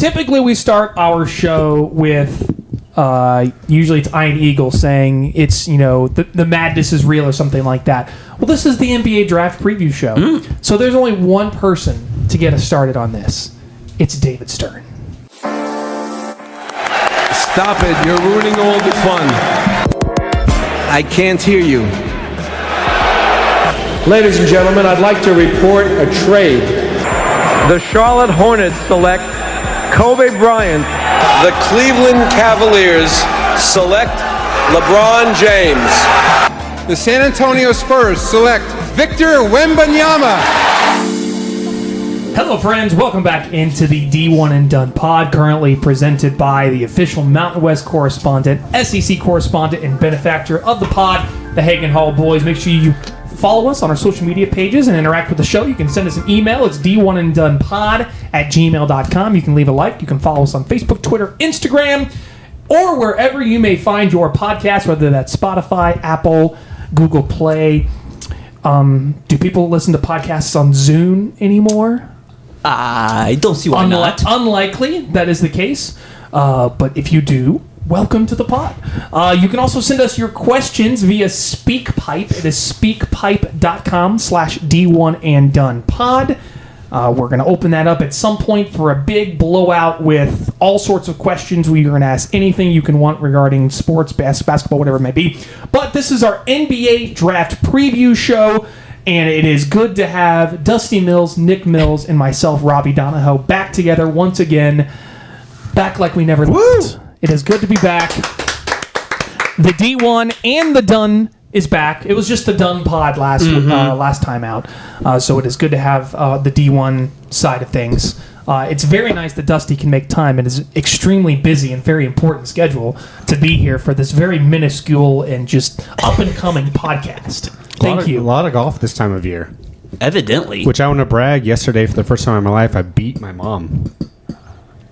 typically we start our show with usually it's Iron Eagle saying it's, the madness is real or something like that. Well, this is the NBA draft preview show. So there's only one person to get us started on this. It's David Stern. Stop it. You're ruining all the fun. I can't hear you. Ladies and gentlemen, I'd like to report a trade. The Charlotte Hornets select Kobe Bryant. The Cleveland Cavaliers select LeBron James. The San Antonio Spurs select Victor Wembanyama. Hello, friends. Welcome back into the D1 and Done pod, currently presented by the official Mountain West correspondent, SEC correspondent, and benefactor of the pod, the Hagen Hall Boys. Make sure you follow us on our social media pages and interact with the show. You can send us an email. It's d1anddonepod@gmail.com. You can leave a like. You can follow us on Facebook, Twitter, Instagram, or wherever you may find your podcast, whether that's Spotify, Apple, Google Play. Do people listen to podcasts on Zune anymore? I don't see why not. Unlikely that is the case. But if you do, welcome to the pod. You can also send us your questions via SpeakPipe. It is speakpipe.com/D1anddonepod. We're going to open that up at some point for a big blowout with all sorts of questions. We're going to ask anything you can want regarding sports, basketball, whatever it may be. But this is our NBA draft preview show, and it is good to have Dusty Mills, Nick Mills, and myself, Robby Donahoe, back together once again. Back like we never left. It is good to be back. The D1 and the Done is back. It was just the Done pod last time out. So it is good to have the D1 side of things. It's very nice that Dusty can make time and is extremely busy and very important schedule to be here for this very minuscule and just up-and-coming podcast. Thank you. A lot of golf this time of year. Evidently. Which I want to brag. Yesterday, for the first time in my life, I beat my mom.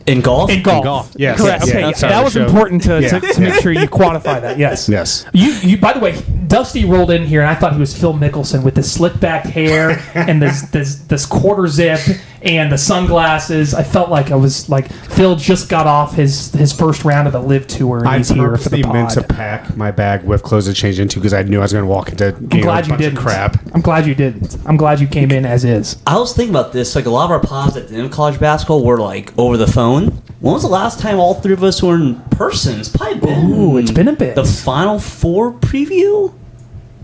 In golf? In golf. Yes. Correct. Okay. Yeah, That was important to make sure you quantify that. Yes. Yes. You. By the way, Dusty rolled in here, and I thought he was Phil Mickelson with the slick back hair and this quarter zip and the sunglasses. I felt like I was like Phil just got off his first round of the Live Tour, and he's here for the pod. I meant to pack my bag with clothes to change into because I knew I was going to walk into a bunch of crap. I'm glad you didn't. I'm glad you came in as is. I was thinking about this. Like, a lot of our pods at the end of college basketball were like over the phone. When was the last time all three of us were in person? It's probably been... Ooh, it's been a bit. The Final Four preview?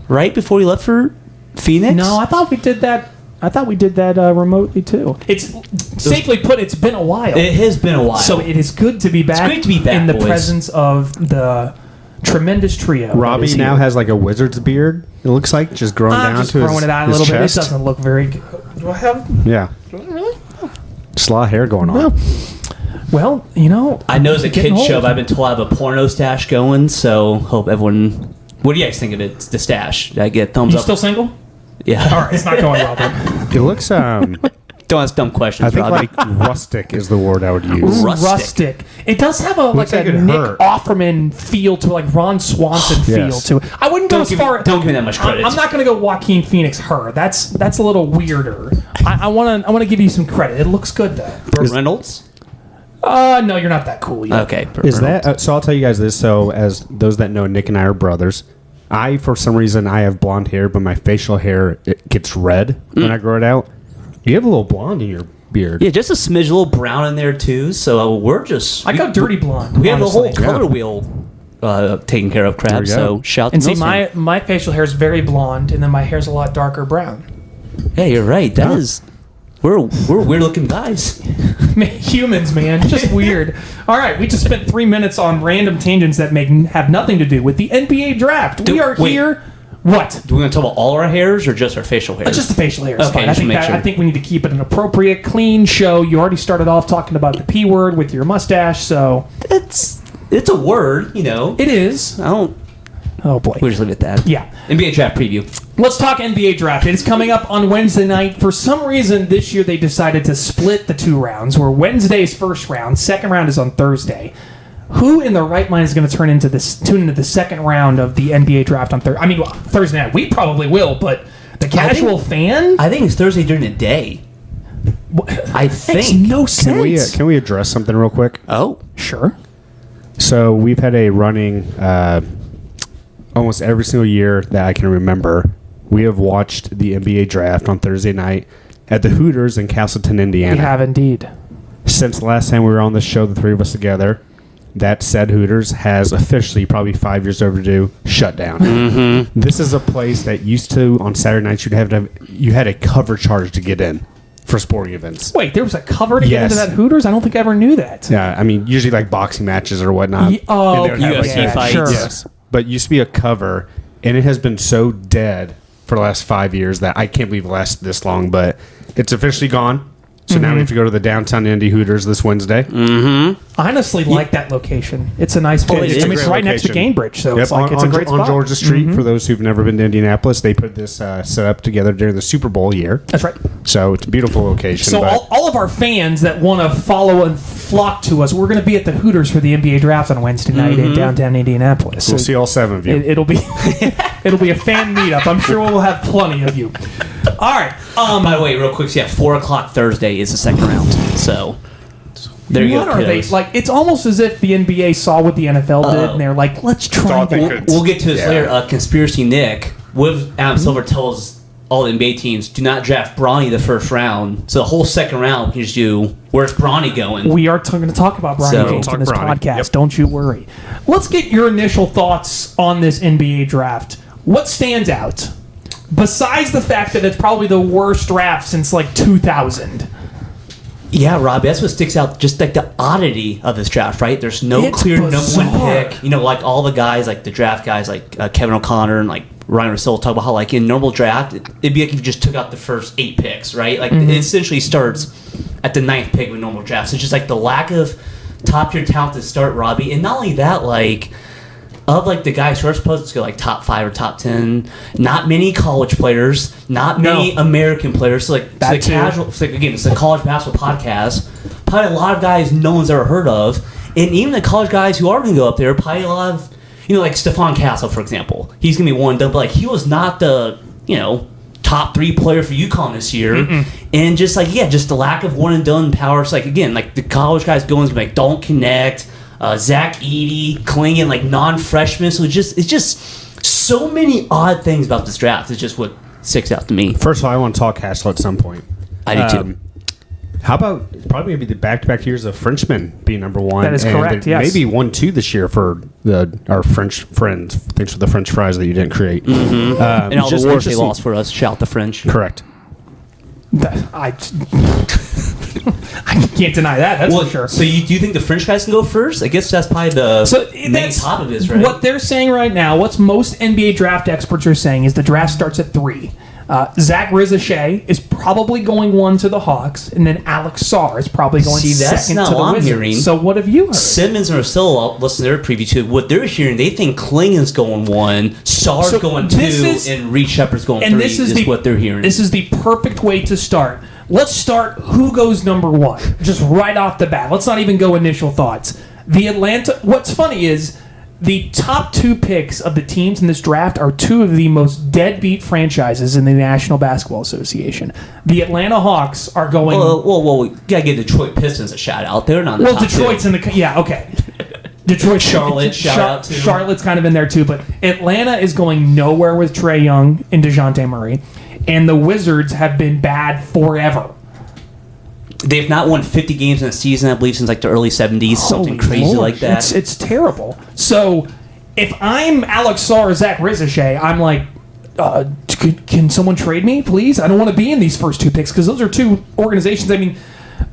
Right before we left for Phoenix? No, I thought we did that remotely, too. Safely put, it's been a while. It has been a while. So it is good to be back. It's great to be back, in the boys. presence of the tremendous trio. Robby now has like a wizard's beard, it looks like, just growing down just to his growing it out a little chest. bit. It doesn't look very good. Do I have... Yeah. Really? Just a lot of hair going on. Well, I know as a getting kid old. show, I've been told I have a porno stash going, so hope everyone... What do you guys think of it? The stash? Did I get thumbs You up? still single? Yeah. All right, it's not going well then. It looks, Don't ask dumb questions, I think Robby. like rustic is the word I would use. Rustic. It does have a Looks like it Nick hurt. Offerman feel to it, like Ron Swanson Yes. feel to it. I wouldn't go as far. Don't give me that much credit. I'm not going to go Joaquin Phoenix her. That's a little weirder. I want to give you some credit. It looks good though. Burt Reynolds? No, you're not that cool yet. Okay. Is that so? I'll tell you guys this. So, as those that know, Nick and I are brothers. For some reason, I have blonde hair, but my facial hair it gets red when I grow it out. You have a little blonde in your beard. Yeah, just a smidge, a little brown in there too. So we're just... I go dirty blonde. We have the whole honestly. color wheel taken care of, Crab. So shout And to see, Mills fan. my facial hair is very blonde, and then my hair's a lot darker brown. Yeah, you're right. That is... We're weird looking guys. Humans, man, just weird. All right, we just spent 3 minutes on random tangents that have nothing to do with the NBA draft. We are here. What? Do we want to talk about all our hairs or just our facial hairs? Just the facial hair is Okay, fine. just make sure. I think we need to keep it an appropriate, clean show. You already started off talking about the P word with your mustache, so It's a word, it is. I don't... Oh boy. We'll just leave it at that. Yeah. NBA draft preview. Let's talk NBA draft. It is coming up on Wednesday night. For some reason, this year they decided to split the 2 rounds, where Wednesday's first round, second round is on Thursday. Who in their right mind is going to tune into the second round of the NBA draft on Thursday? I mean, Thursday night. We probably will, but the casual fan? I think it's Thursday during the day. I Makes think. no sense. Can we address something real quick? Oh. Sure. So we've had a running almost every single year that I can remember. We have watched the NBA draft on Thursday night at the Hooters in Castleton, Indiana. We have indeed. Since the last time we were on the show, the three of us together, that said Hooters has officially, probably 5 years overdue, shut down. Mm-hmm. This is a place that used to, on Saturday nights, you had a cover charge to get in for sporting events. Wait, there was a cover to get Yes. into that Hooters? I don't think I ever knew that. Yeah, I mean, usually like boxing matches or whatnot. Ye- oh, And they would have, UFC yeah, fights. sure. Yes. But it used to be a cover, and it has been so dead for the last 5 years that I can't believe it lasted this long, but it's officially gone. So now we have to go to the downtown Indy Hooters this Wednesday. I honestly like that location. It's a nice place. it is I mean, a it's great right next to location. Gainbridge, so Yep, it's like it's a great spot. on Georgia Street. For those who've never been to Indianapolis, they put this set up together during the Super Bowl year. That's right. So it's a beautiful location. So but all of our fans that want to follow and flock to us, we're going to be at the Hooters for the NBA draft on Wednesday night in downtown Indianapolis. we'll So see all 7 of you. it'll be it'll be a fan meetup. I'm sure we'll have plenty of you. All right. By the way, real quick, so yeah, 4 o'clock Thursday is the second round. So there you What go. are they kiddos. like? It's almost as if the NBA saw what the NFL did, and they're like, "Let's try Thought they that." could. We'll get to this Yeah. later. Conspiracy Nick with Adam Silver tells all the NBA teams do not draft Bronny the first round. So the whole second round we can just do where's Bronny going? We are going to talk about Bronny So- James Talk in this Bronny. podcast. Yep. Don't you worry. Let's get your initial thoughts on this NBA draft. What stands out? Besides the fact that it's probably the worst draft since like 2000. Yeah, Robbie, that's what sticks out. Just like the oddity of this draft, right? There's no It's clear number bizarre. one pick. You know, like all the guys, like the draft guys, like Kevin O'Connor and like Ryan Russell talk about how like in normal draft, it'd be like if you just took out the first 8 picks, right? Like it essentially starts at the 9th pick of a normal draft. So it's just like the lack of top tier talent to start, Robbie. And not only that, like of like the guys who are supposed to go like top 5 or top 10, not many college players, not many American players. So like That the too. casual, so again, it's a college basketball podcast. Probably a lot of guys no one's ever heard of, and even the college guys who are going to go up there, probably a lot of, you know, like Stephon Castle, for example. He's going to be one and done, but like he was not the, you know, top 3 player for UConn this year, and just like just the lack of one and done power. So like again, like the college guys going to be like don't connect. Zach Edey, Klingon, like non-freshmen. So it's just so many odd things about this draft. It's just what sticks out to me. First of all, I want to talk Hassel at some point. I do too. How about probably maybe the back-to-back years of Frenchman being number 1? That is and correct, yes. Maybe 1-2 this year for our French friends. Thanks for the French fries that you didn't create. And all just the wars they interesting. lost for us. Shout the French. Correct. I can't deny that. That's for sure. So do you think the French guys can go first? I guess that's probably the main that's topic of this, right? What they're saying right now, what's most NBA draft experts are saying is the draft starts at 3. Zach Edey is probably going 1 to the Hawks, and then Alex Sarr is probably going that's second not to the what I'm Wizards. hearing. So what have you heard? Simmons and Russell, I'll listen to their preview to what they're hearing. They think Klingon's going 1, Sarr's So going 2, this is- and Reed Sheppard's going 3. And this is what they're hearing. This is the perfect way to start. Let's start who goes number 1, just right off the bat. Let's not even go initial thoughts. What's funny is the top 2 picks of the teams in this draft are 2 of the most deadbeat franchises in the National Basketball Association. The Atlanta Hawks are going... well, we gotta give Detroit Pistons a shout out. They're not in the top Detroit's 2. in the... Yeah, okay. Detroit, Charlotte, shout out to. Charlotte's kind of in there too, but Atlanta is going nowhere with Trae Young and DeJounte Murray, and the Wizards have been bad forever. They've not won 50 games in a season, I believe, since like the early 70s, something Holy crazy Lord. like that. It's terrible. So if I'm Alex Sarr or Zach Edey, I'm like, can someone trade me, please? I don't want to be in these first 2 picks because those are 2 organizations. I mean,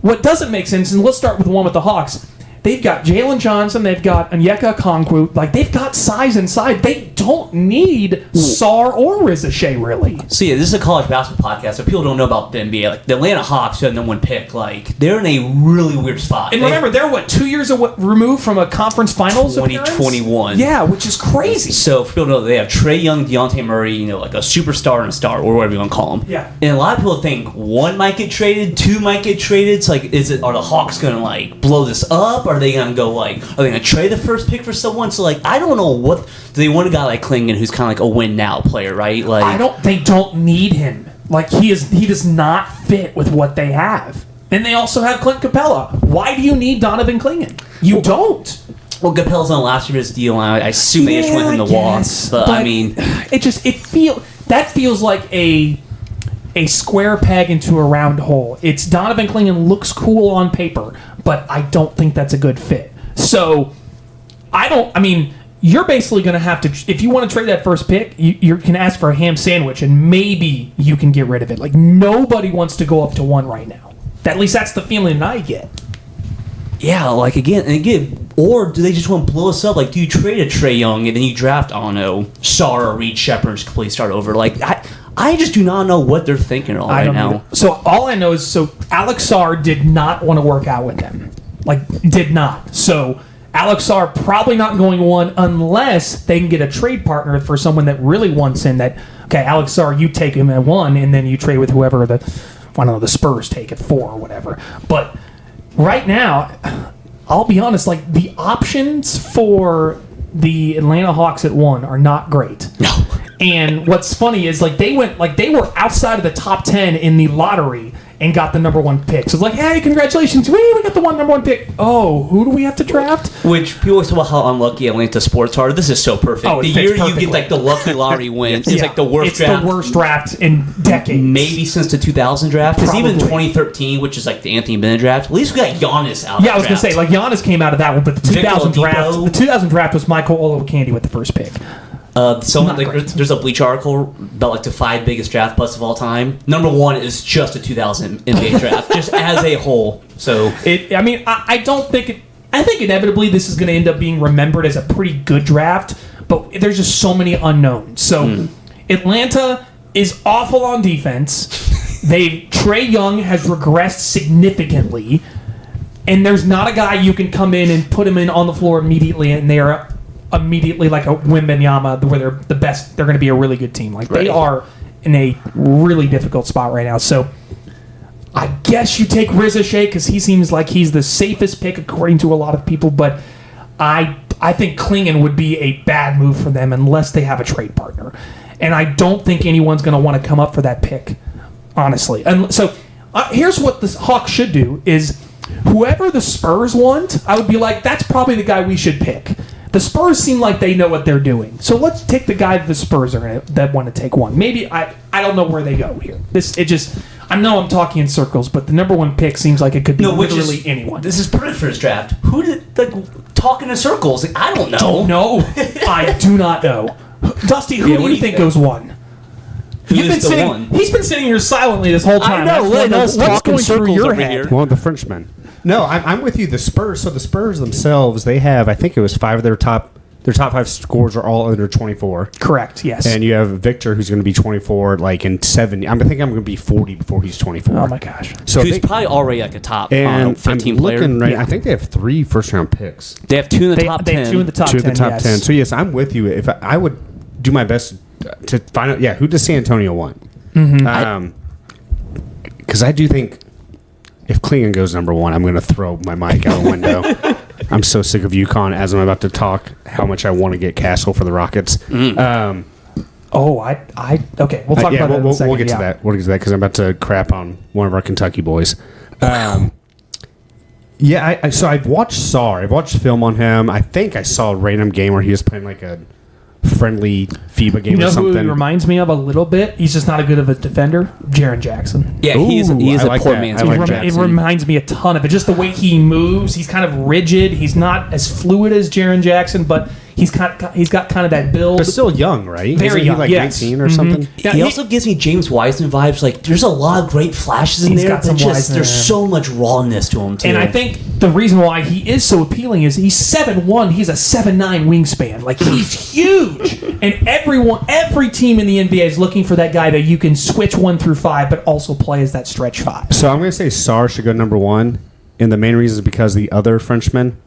what doesn't make sense, and let's start with the one with the Hawks. They've got Jalen Johnson. They've got Onyeka Okongwu. Like, they've got size inside. They don't need Sarr or Rizashea, really. So yeah, this is a college basketball podcast, so people don't know about the NBA. Like the Atlanta Hawks, who had no 1 pick, like they're in a really weird spot. And remember, they're, 2 years removed from a conference finals 2021. appearance? Yeah, which is crazy. So for people to know, they have Trae Young, DeJounte Murray, you know, like a superstar and a star, or whatever you want to call them. Yeah. And a lot of people think 1 might get traded, 2 might get traded. So like, are the Hawks going to like blow this up? Are they going to go like, are they going to trade the first pick for someone? So like, I don't know what. Do they want a guy like Klingon who's kind of like a win now player, right? Like They don't need him. Like, he does not fit with what they have. And they also have Clint Capella. Why do you need Donovan Clingan? You don't. Well, Capella's on last year's deal, and I assume they just want him to walk. But I mean, that feels like a square peg into a round hole. It's Donovan Clingan looks cool on paper, but I don't think that's a good fit. So you're basically going to have to, if you want to trade that first pick, you can ask for a ham sandwich, and maybe you can get rid of it. Like, nobody wants to go up to 1 right now. At least that's the feeling that I get. yeah, like again, or do they just want to blow us up? Like, do you trade a Trae Young and then you draft, I don't know, Sarr or Reed Sheppard and just completely start over? Like, I just do not know what they're thinking right now. Either. So all I know is, Alex Sarr did not want to work out with them. Like, did not. So Alex Sarr probably not going 1 unless they can get a trade partner for someone that really wants in that, okay, Alex Sarr, you take him at 1 and then you trade with whoever the Spurs take at 4 or whatever. But right now, I'll be honest, like, the options for the Atlanta Hawks at 1 are not great. No. And what's funny is, like, they were outside of the top 10 in the lottery and got the number 1 pick. So it's like, hey, congratulations, we got the number 1 pick. Oh, who do we have to draft? Which people always talk about how unlucky Atlanta sports are. This is so perfect. Oh, the year you get like the lucky lottery wins is like the worst draft. It's the worst draft in decades. Maybe since the 2000 draft. Because even Probably. 2013, which is like the Anthony Bennett draft, at least we got Giannis out of Yeah, I was going to say, like, Giannis came out of that one, but the 2000 draft was Michael Olowokandi with the first pick. There's a Bleacher article about like the 5 biggest draft busts of all time. Number 1 is just the 2000 NBA draft, just as a whole. So I don't think it. I think inevitably this is going to end up being remembered as a pretty good draft, but there's just so many unknowns. So Atlanta is awful on defense. Trae Young has regressed significantly, and there's not a guy you can come in and put him in on the floor immediately, and they are immediately like a Wembanyama, where they're the best. They're going to be a really good team. Like, they are in a really difficult spot right now. So I guess you take Riza Shea because he seems like he's the safest pick according to a lot of people. But I think Clingan would be a bad move for them unless they have a trade partner. And I don't think anyone's going to want to come up for that pick, honestly. And so here's what the Hawks should do is whoever the Spurs want, I would be like, that's probably the guy we should pick. The Spurs seem like they know what they're doing. So let's take the guy the Spurs that want to take 1. Maybe I don't know where they go here. I know I'm talking in circles, but the number 1 pick seems like it could be literally anyone. This is perfect for this draft. Who did talking in circles? Like, I don't know. Don't know. I do not know. Dusty, who do you think goes 1? He's been sitting here silently this whole time. I know. What's going through your head? Here. Well, the Frenchman. No, I'm with you. The Spurs. So the Spurs themselves, they have, I think it was 5 of their top 5 scores are all under 24. Correct. Yes. And you have Victor, who's going to be 24, like in 70. I think I'm going to be 40 before he's 24. Oh my gosh. So he's probably already like a top 15 player. Right, yeah. I think they have 3 first-round picks. They have 2 in the top 10. They have 2 in the top 10. 2 in the top yes. 10. So yes, I'm with you. If I would do my best to find out, who does San Antonio want? Because I do think if Clingan goes number 1, I'm going to throw my mic out the window. I'm so sick of UConn as I'm about to talk how much I want to get Castle for the Rockets. Okay. We'll talk about that in a second. We'll get to that. We'll get to that because I'm about to crap on one of our Kentucky boys. So I've watched Sarr. I've watched film on him. I think I saw a random game where he was playing like a friendly FIBA game or something. Who he reminds me of a little bit? He's just not a good of a defender. Jaren Jackson. Yeah, he is a poor man's Jackson. It reminds me a ton of it. Just the way he moves. He's kind of rigid. He's not as fluid as Jaren Jackson, but he's got kind of that build. But still young, right? Very Isn't young, he like yes. 19 or something? Yeah, he also gives me James Wiseman vibes. Like, there's a lot of great flashes in He's there, got some but Wiseman. there's so much rawness to him, too. And I think the reason why he is so appealing is he's 7'1", he's a 7'9" wingspan. Like, he's huge. And every team in the NBA is looking for that guy that you can switch 1 through 5, but also play as that stretch 5. So I'm going to say Sarr should go number 1, and the main reason is because the other Frenchman,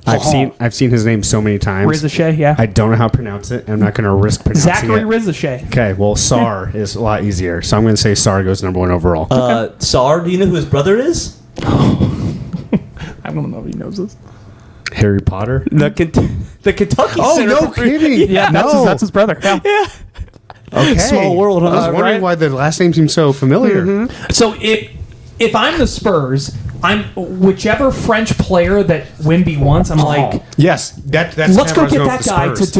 I've seen his name so many times. Riza Shea, yeah. I don't know how to pronounce it, and I'm not going to risk pronouncing Zachary it. Riza Shea. Okay, well, Sarr is a lot easier, so I'm going to say Sarr goes number 1 overall. Sarr, do you know who his brother is? I don't know if he knows this. Harry Potter? The Kentucky Oh, center. no kidding. Yeah, that's his brother. Yeah. Okay. Small world, huh? I was wondering why the last name seems so familiar. So if I'm the Spurs, I'm whichever French player that Wemby wants. I'm like, Yes, that's let's kind go of where get I was that going guy with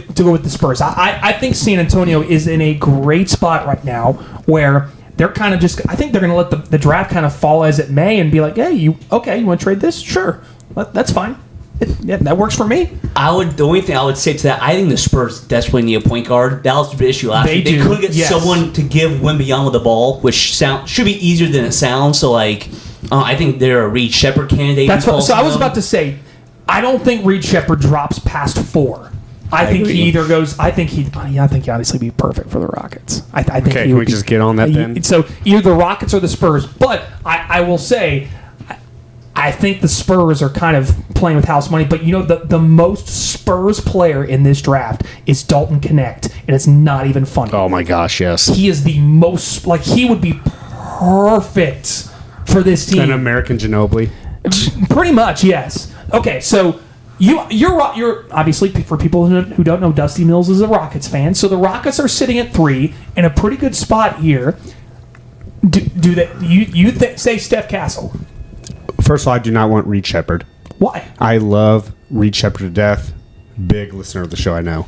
the to go with the Spurs. I think San Antonio is in a great spot right now where they're kind of just. I think they're going to let the draft kind of fall as it may and be like, hey, you want to trade this? Sure, that's fine. That works for me. The only thing I would say to that, I think the Spurs desperately need a point guard. That was the issue last year. They couldn't get someone to give Wembanyama the ball, which should be easier than it sounds. So, I think they're a Reed Sheppard candidate. So I was about to say, I don't think Reed Sheppard drops past 4. I think he either goes. I think he'd honestly be perfect for the Rockets. I think. Okay, can we just get on that then? So either the Rockets or the Spurs. But I will say, I think the Spurs are kind of playing with house money. But the most Spurs player in this draft is Dalton Connect, and it's not even funny. Oh my gosh, yes. He is the most he would be perfect for this team. An American Ginobili. Pretty much, yes. Okay, so you're obviously, for people who don't know, Dusty Mills is a Rockets fan. So the Rockets are sitting at 3 in a pretty good spot here. Say Steph Castle? First of all, I do not want Reed Sheppard. Why? I love Reed Sheppard to death. Big listener of the show, I know.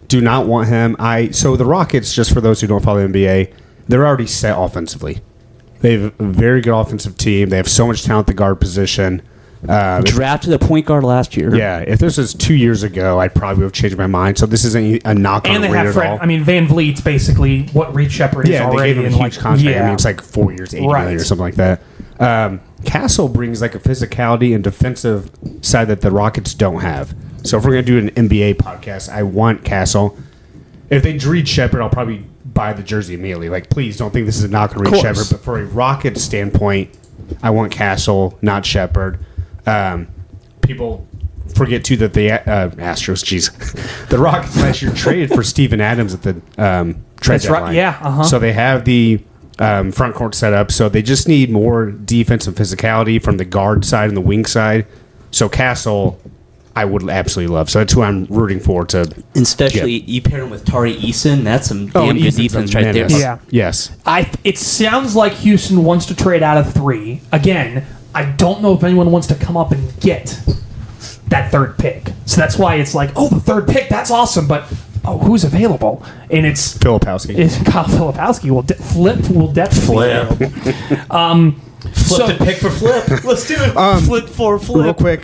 Do not want him. So the Rockets, just for those who don't follow the NBA, they're already set offensively. They have a very good offensive team. They have so much talent at the guard position. Drafted a point guard last year. Yeah, if this was 2 years ago, I probably would have changed my mind. So this isn't a knock on And they Reed have at Fred. all. I mean, Van Vliet's basically what Reed Sheppard is Yeah, already. they gave him a huge contract. I mean, it's like 4 years, $80 million or something like that. Castle brings a physicality and defensive side that the Rockets don't have. So if we're going to do an NBA podcast, I want Castle. If they Reed Sheppard, I'll probably buy the jersey immediately. Please don't think this is a knock on Reed Sheppard. But for a Rockets standpoint, I want Castle, not Sheppard. People forget, too, that the Astros, the Rockets last year traded for Steven Adams at the trade deadline. Right, yeah. So they have the front court set up. So they just need more defensive physicality from the guard side and the wing side. So Castle, I would absolutely love. So that's who I'm rooting for to. And especially you pair him with Tari Eason. That's some damn good Eason's defense a right there. menace. Yeah. Yes. It sounds like Houston wants to trade out of 3. Again, I don't know if anyone wants to come up and get that third pick. So that's why it's like, the third pick, that's awesome. But who's available? And it's Filipowski. It's Kyle Filipowski. Flip will definitely be available. Flip the pick for Flip. Let's do it. Flip for Flip. Real quick,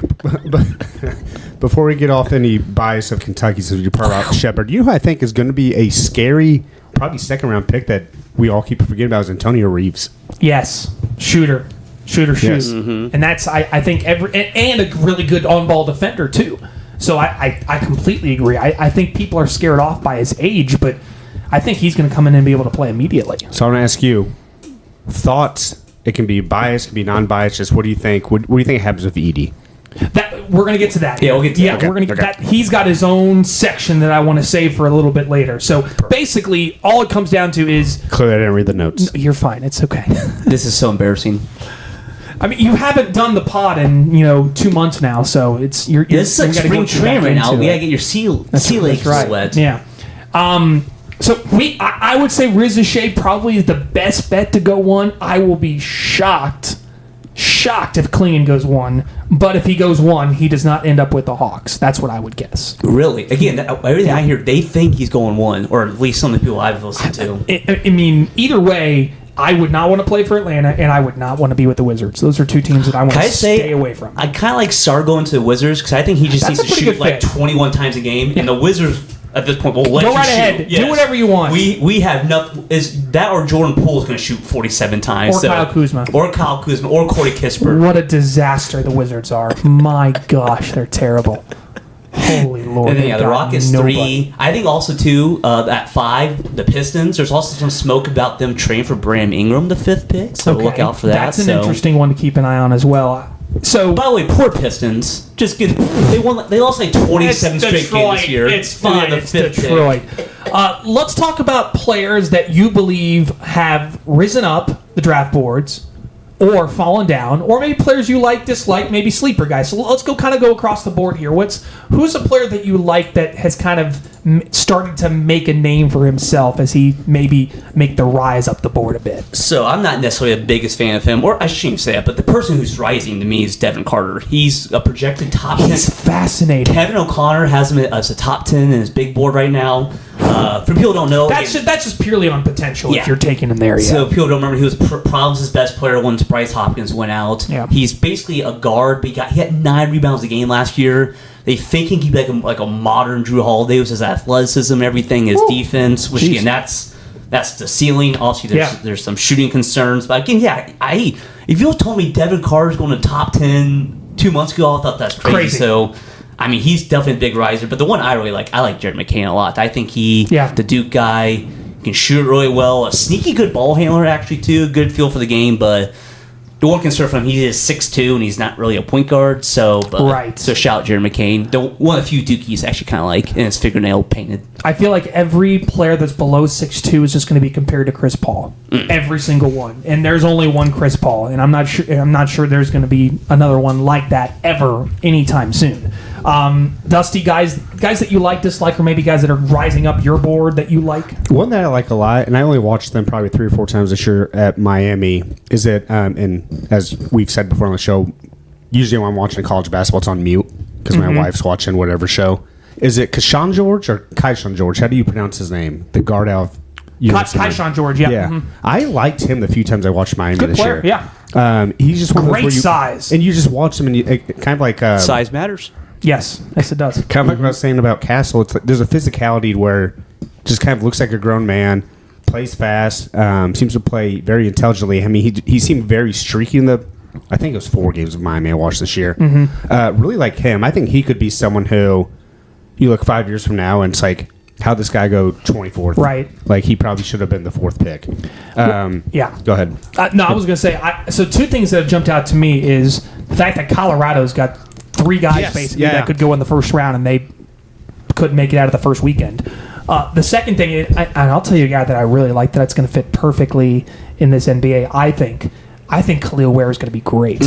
before we get off any bias of Kentucky, since you part about Sheppard, who I think is going to be a scary, probably second round pick that we all keep forgetting about is Antonio Reeves. Yes, shooter. Yes. Mm-hmm. And that's I think and a really good on ball defender too. So I completely agree. I think people are scared off by his age, but I think he's going to come in and be able to play immediately. So I want to ask you thoughts. It can be biased, it can be non-biased. Just what do you think? What do you think happens with Edey? That we're going to get to that. Yeah, we'll get to that. Yeah, we're going to get that. He's got his own section that I want to save for a little bit later. So basically, all it comes down to is Clearly, I didn't read the notes. you're fine. It's okay. This is so embarrassing. I mean, you haven't done the pod in 2 months now, so it's you're. This is like spring training right now. We gotta get your sea legs wet. Yeah. So I would say Riz Shea probably is the best bet to go 1. I will be shocked if Klingon goes 1. But if he goes 1, he does not end up with the Hawks. That's what I would guess. Really? Again, everything I hear, they think he's going 1, or at least some of the people I've listened to. I mean, either way, I would not want to play for Atlanta, and I would not want to be with the Wizards. Those are 2 teams that I want to stay away from. I kind of like Sargo into the Wizards because I think he just needs to shoot 21 times a game, and the Wizards at this point will let you go right shoot. ahead. Yes. Do whatever you want. We have nothing. Is that or Jordan Poole's going to shoot 47 times? Or Kyle Kuzma. Or Corey Kispert. What a disaster the Wizards are. My gosh, they're terrible. Holy Lord. And then, the Rockets 3. I think also, too, at 5, the Pistons. There's also some smoke about them trading for Brandon Ingram, the 5th pick. So look out for that. That's an interesting one to keep an eye on as well. So, by the way, poor Pistons. They lost 27 straight games this year. It's fine. It's Detroit. Let's talk about players that you believe have risen up the draft boards or fallen down, or maybe players you like, dislike, maybe sleeper guys. So let's go across the board here. Who's a player that you like that has kind of started to make a name for himself as he maybe make the rise up the board a bit? So I'm not necessarily the biggest fan of him, or I shouldn't even say that, but the person who's rising to me is Devin Carter. He's a projected top 10. He's fascinating. Kevin O'Connor has him as a top 10 in his big board right now. For people who don't know, That's just purely on potential Yeah. if you're taking him there. Yeah. So people don't remember, he was Providence' best player once Bryce Hopkins went out. Yeah. He's basically a guard, but he had 9 rebounds a game last year. They think he can be like a modern Drew Holiday with his athleticism and everything, his defense, which again, that's the ceiling. Obviously, there's some shooting concerns, but again, if you told me Devin Carter's going to top 10 2 months ago, I thought that's crazy. So, I mean, he's definitely a big riser. But the one I really like, I like Jared McCain a lot. I think the Duke guy, can shoot really well, a sneaky good ball handler actually too, good feel for the game, but. The one concern for him, he is 6'2", and he's not really a point guard. So shout out Jared McCain. One of the few Dukies actually kind of like, and his fingernail painted. I feel like every player that's below 6'2" is just going to be compared to Chris Paul. Every single one, and there's only one Chris Paul, and I'm not sure there's going to be another one like that ever anytime soon. Dusty, guys that you like, dislike, or maybe guys that are rising up your board that you like. One that I like a lot, and I only watched them probably 3 or 4 times this year at Miami, is that, and as we've said before on the show, usually when I'm watching college basketball, it's on mute because my wife's watching whatever show. Is it Keyshawn George or Keyshawn George? How do you pronounce his name? The guard out of Keyshawn George, yeah. Yeah. I liked him the few times I watched Miami Good this player, year. yeah. He's just one of those Great where size. And you just watch him, and you, kind of like... Size matters. Yes, it does. Kind of like what I was saying about Castle. It's like there's a physicality where just kind of looks like a grown man, plays fast, seems to play very intelligently. I mean, he seemed very streaky in the... I think it was 4 games of Miami I watched this year. Really like him. I think he could be someone who you look 5 years from now and it's like, how'd this guy go 24th? Right. Like, he probably should have been the 4th pick. Yeah. Go ahead. No, I was going to say, so 2 things that have jumped out to me is the fact that Colorado's got 3 guys basically that could go in the first round, and they couldn't make it out of the first weekend. The second thing, and I'll tell you a guy that I really like that's going to fit perfectly in this NBA, I think Khalil Ware is going to be great.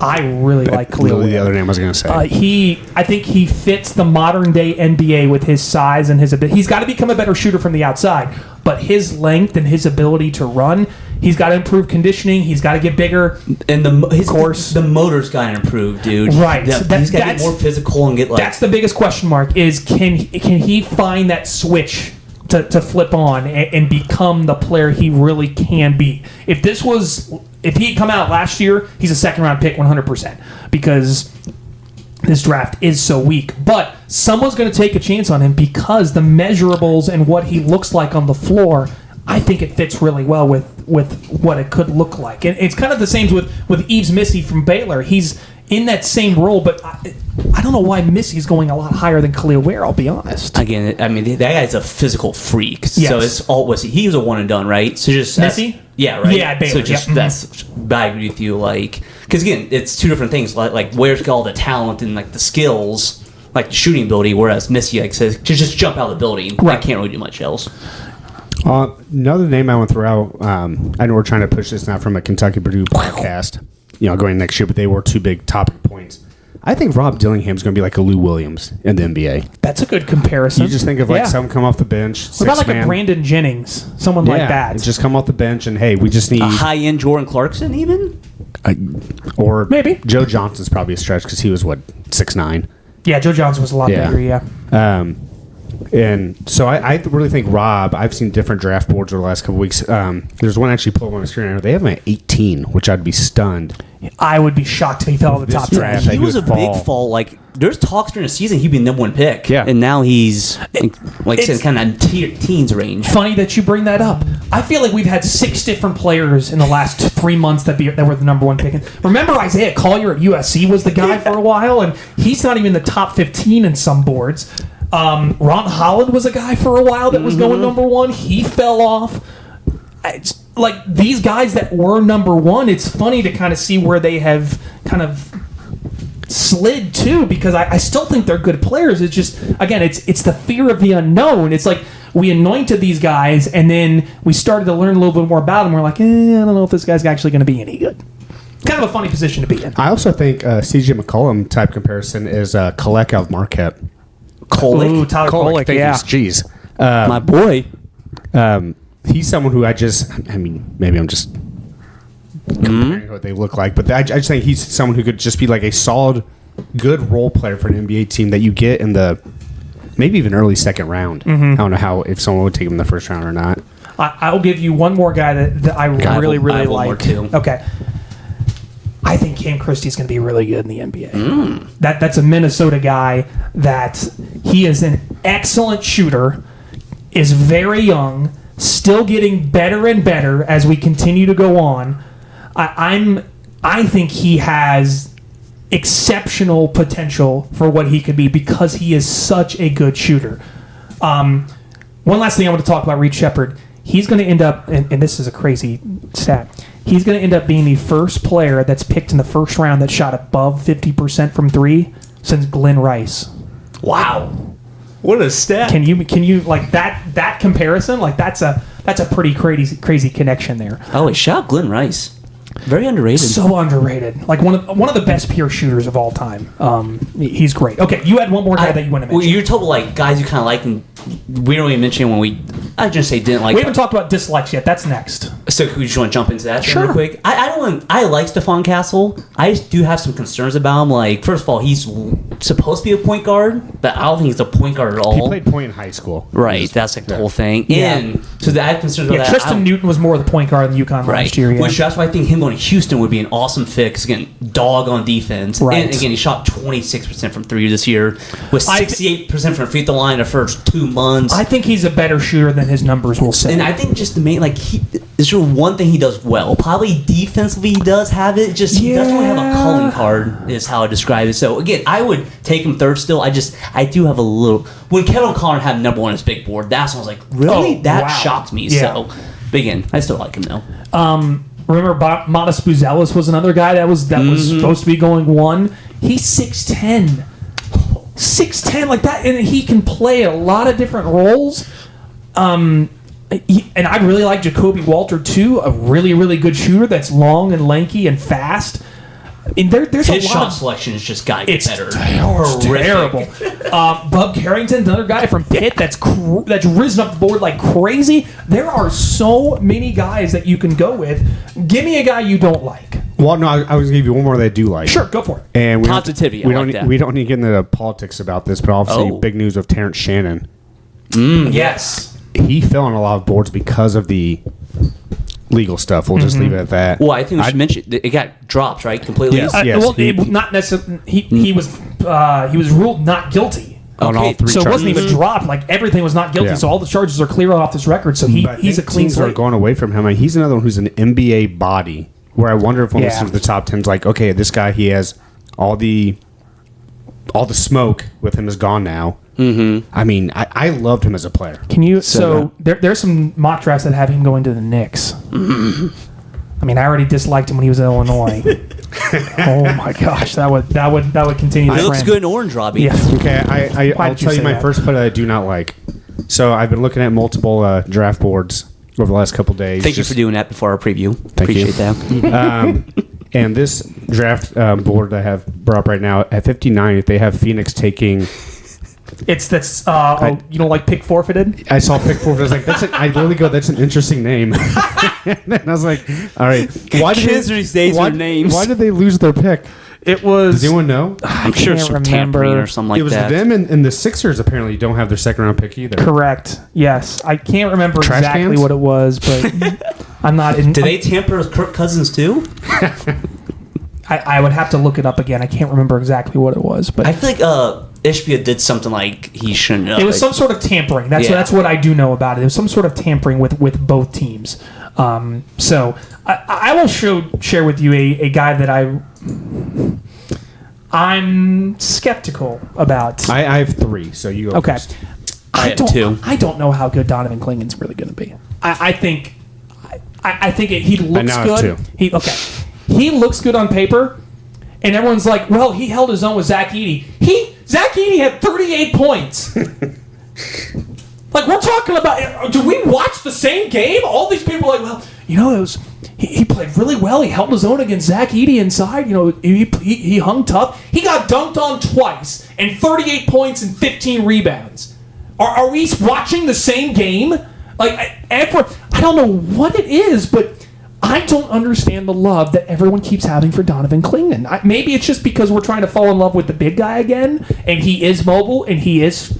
I really like Khalil Ware. The other name I was going to say. I think he fits the modern day NBA with his size and his ability. He's got to become a better shooter from the outside, but his length and his ability to run, he's got to improve conditioning. He's got to get bigger. And the motor's got to improve, dude. Right. He's got to get more physical and get like. That's the biggest question mark. Is can he find that switch to flip on and become the player he really can be? If he had come out last year, he's a second-round pick 100% because this draft is so weak. But someone's going to take a chance on him because the measurables and what he looks like on the floor, I think it fits really well with what it could look like. And it's kind of the same with Yves Missy from Baylor. He's in that same role, but I don't know why Missy's going a lot higher than Khalil Ware, I'll be honest. Again, I mean, that guy's a physical freak. Yes. So it's all he was a one and done, right? So just Missy? Yeah, right. Yeah, Baylor, so just I agree with you, like, because again, it's 2 different things. Like Ware's got all the talent and like the skills, like the shooting ability, whereas Missy like says just jump out of the building. Right. I can't really do much else. Another name I want to throw out. I know we're trying to push this now from a Kentucky Purdue podcast. Going next year, but they were 2 big topic points. I think Rob Dillingham's going to be like a Lou Williams in the NBA. That's a good comparison. You just think of someone come off the bench. What about like a Brandon Jennings, someone like that? Just come off the bench and hey, we just need a high-end Jordan Clarkson, even, or maybe Joe Johnson's probably a stretch because he was 6'9". Yeah, Joe Johnson was a lot bigger. Yeah. And so I really think Rob, I've seen different draft boards over the last couple weeks. There's one actually pulled on the screen right now. They have him at 18, which I'd be stunned. I would be shocked if he fell in the top 10. He was a big fall. Like, there's talks during the season he'd be the #1 pick. Yeah. And now he's, like I said, kind of teens range. Funny that you bring that up. I feel like we've had 6 different players in the last 3 months that were the #1 pick. Remember Isaiah Collier at USC was the guy for a while, and he's not even in the top 15 in some boards. Ron Holland was a guy for a while that was going #1. He fell off. It's like these guys that were #1, it's funny to kind of see where they have kind of slid to, because I still think they're good players. It's just, again, it's the fear of the unknown. It's like we anointed these guys and then we started to learn a little bit more about them. We're like, I don't know if this guy's actually going to be any good. Kind of a funny position to be in. I also think CJ McCollum type comparison is Kolek out of Marquette. Ooh, Tyler Kolek, thank yeah. you. Jeez. My boy. He's someone who maybe I'm just comparing what they look like, but I just think he's someone who could just be like a solid, good role player for an NBA team that you get in the maybe even early second round. I don't know if someone would take him in the first round or not. I'll give you one more guy that I really one like. more too. Okay. I think Cam Christie's going to be really good in the NBA. That's a Minnesota guy that he is an excellent shooter, is very young, still getting better and better as we continue to go on. I think he has exceptional potential for what he could be because he is such a good shooter. One last thing I want to talk about Reed Sheppard. He's going to end up, and this is a crazy stat, he's going to end up being the first player that's picked in the first round that shot above 50% from three since Glenn Rice. Wow. What a stat. Can you like that comparison? Like that's a pretty crazy connection there. Oh, shout out Glenn Rice. Very underrated. So underrated. Like one of the best pure shooters of all time. He's great. Okay, you had one more guy that you want to mention. Well, you're talking like guys you kind of like, and we don't even mention when I just say didn't like. We haven't talked about dislikes yet. That's next. So we just want to jump into that Sure. real quick. I like Stephon Castle. I just do have some concerns about him. Like, first of all, he's supposed to be a point guard, but I don't think he's a point guard at all. He played point in high school. Right, that's like the whole thing. Yeah. And so I have concerns about that. Tristan Newton was more of the point guard than UConn last year. Yeah. Which that's why I think him going to Houston would be an awesome fit. 'Cause again, dog on defense. Right. And again, he shot 26% from three this year, with 68% from free throw line the first 2 months. I think he's a better shooter than his numbers will say. And I think just the main, is sure one thing he does well. Probably defensively he does have it. Just he doesn't really have a calling card, is how I describe it. So again, I would take him third still. I do have a little. When Kevin O'Connor had number one on his big board, that's when I was like, really? That shocked me. Yeah. So, but again, I still like him though. Remember, Modest Buzelis was another guy that was supposed to be going one. He's 6'10". 6'10", like that, and he can play a lot of different roles. And I really like Jacoby Walter too, a really, really good shooter that's long and lanky and fast. I mean, there's His a lot shot of, selection is just got to get better. It's terrible. Bub Carrington, another guy from Pitt that's risen up the board like crazy. There are so many guys that you can go with. Give me a guy you don't like. Well, no, I was going to give you one more that I do like. Sure, go for it. And Positivity, I like that. We don't need to get into the politics about this, but obviously big news of Terrence Shannon. Yes. He fell on a lot of boards because of the legal stuff. We'll just leave it at that. Well, I think we should mention it got dropped, right? Completely. Yes. Well, not necessarily. He was ruled not guilty. On all three So it charges. wasn't even dropped. Like everything was not guilty. Yeah. So all the charges are clear off this record. So he's a clean teams are slate. going away from him. I mean, he's another one who's an NBA body. Where I wonder if one of the top 10's like, okay, this guy, he has all the smoke with him is gone now. Mm-hmm. I mean, I loved him as a player. Can you? So there's some mock drafts that have him going to the Knicks. I mean, I already disliked him when he was in Illinois. Oh my gosh, that would continue. He the looks trend. good in orange, Robbie. Yeah. Okay, I'll did you tell you say my that? first player I do not like. So I've been looking at multiple draft boards over the last couple days. Thank you for doing that before our preview. Thank you. Appreciate that. And this draft board I have brought up right now at 59, they have Phoenix taking. That's you don't like pick forfeited? I saw pick forward. I was like, I literally go, that's an interesting name. And I was like, all right, why did Kids these days with names. Why did they lose their pick? It was. Does anyone know? I'm sure it's can't some remember. tampering or something like It was that. them and the Sixers apparently don't have their second round pick either. Correct. Yes, I can't remember Trash exactly cans? what it was, but I'm not. Did they tamper with Kirk Cousins too? I would have to look it up again. I can't remember exactly what it was, but I feel like Ishbia did something like he shouldn't have. it was some sort of tampering. That's what I do know about it. It was some sort of tampering with both teams. So I will share with you a guy that I'm skeptical about. I have three, so you go Okay. first. I have two. I don't know how good Donovan Klingon's really going to be. I think he looks now I have good. two. He looks good on paper, and everyone's like, well, he held his own with Zach Edey. Zach Edey had 38 points. Like, we're talking about, do we watch the same game? All these people are like, well, it was he played really well. He held his own against Zach Edey inside. He hung tough. He got dunked on twice and 38 points and 15 rebounds. Are we watching the same game? I don't know what it is, but I don't understand the love that everyone keeps having for Donovan Klingman. Maybe it's just because we're trying to fall in love with the big guy again, and he is mobile, and he fits,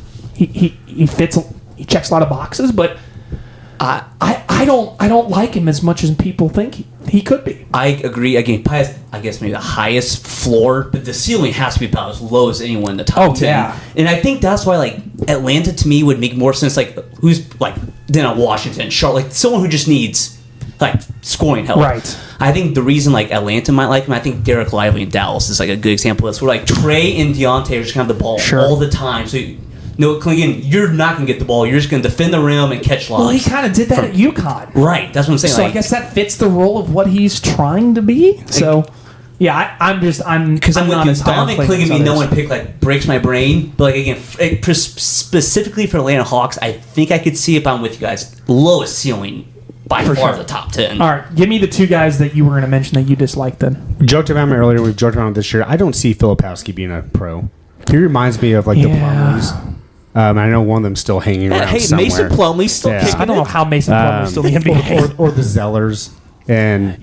he checks a lot of boxes, but I don't like him as much as people think he could be. I agree. Again, probably has, I guess maybe the highest floor, but the ceiling has to be about as low as anyone in the top 10. Yeah. And I think that's why Atlanta to me would make more sense. Who's than a Washington, Charlotte, someone who just needs scoring help. Right. I think the reason Atlanta might like him, I think Derek Lively in Dallas is a good example of this. Where Trey and Deontay are just kind of the ball all the time. So Klingman, you're not going to get the ball. You're just going to defend the rim and catch lobs. Well, he kind of did that at UConn. Right. That's what I'm saying. So I guess that fits the role of what he's trying to be. So, yeah, I'm not as high on Donovan Klingman, no one picked breaks my brain. But again, specifically for Atlanta Hawks, I think I could see if I'm with you guys, lowest ceiling by far the top 10. All right, give me the two guys that you were going to mention that you disliked then. Joked about him earlier. We've joked around this year. I don't see Filipowski being a pro. He reminds me of the Plumleys. I know one of them's still hanging around somewhere. Mason Plumlee's still kicking I don't know how Mason Plumlee's still in the NBA. Or the Zellers. And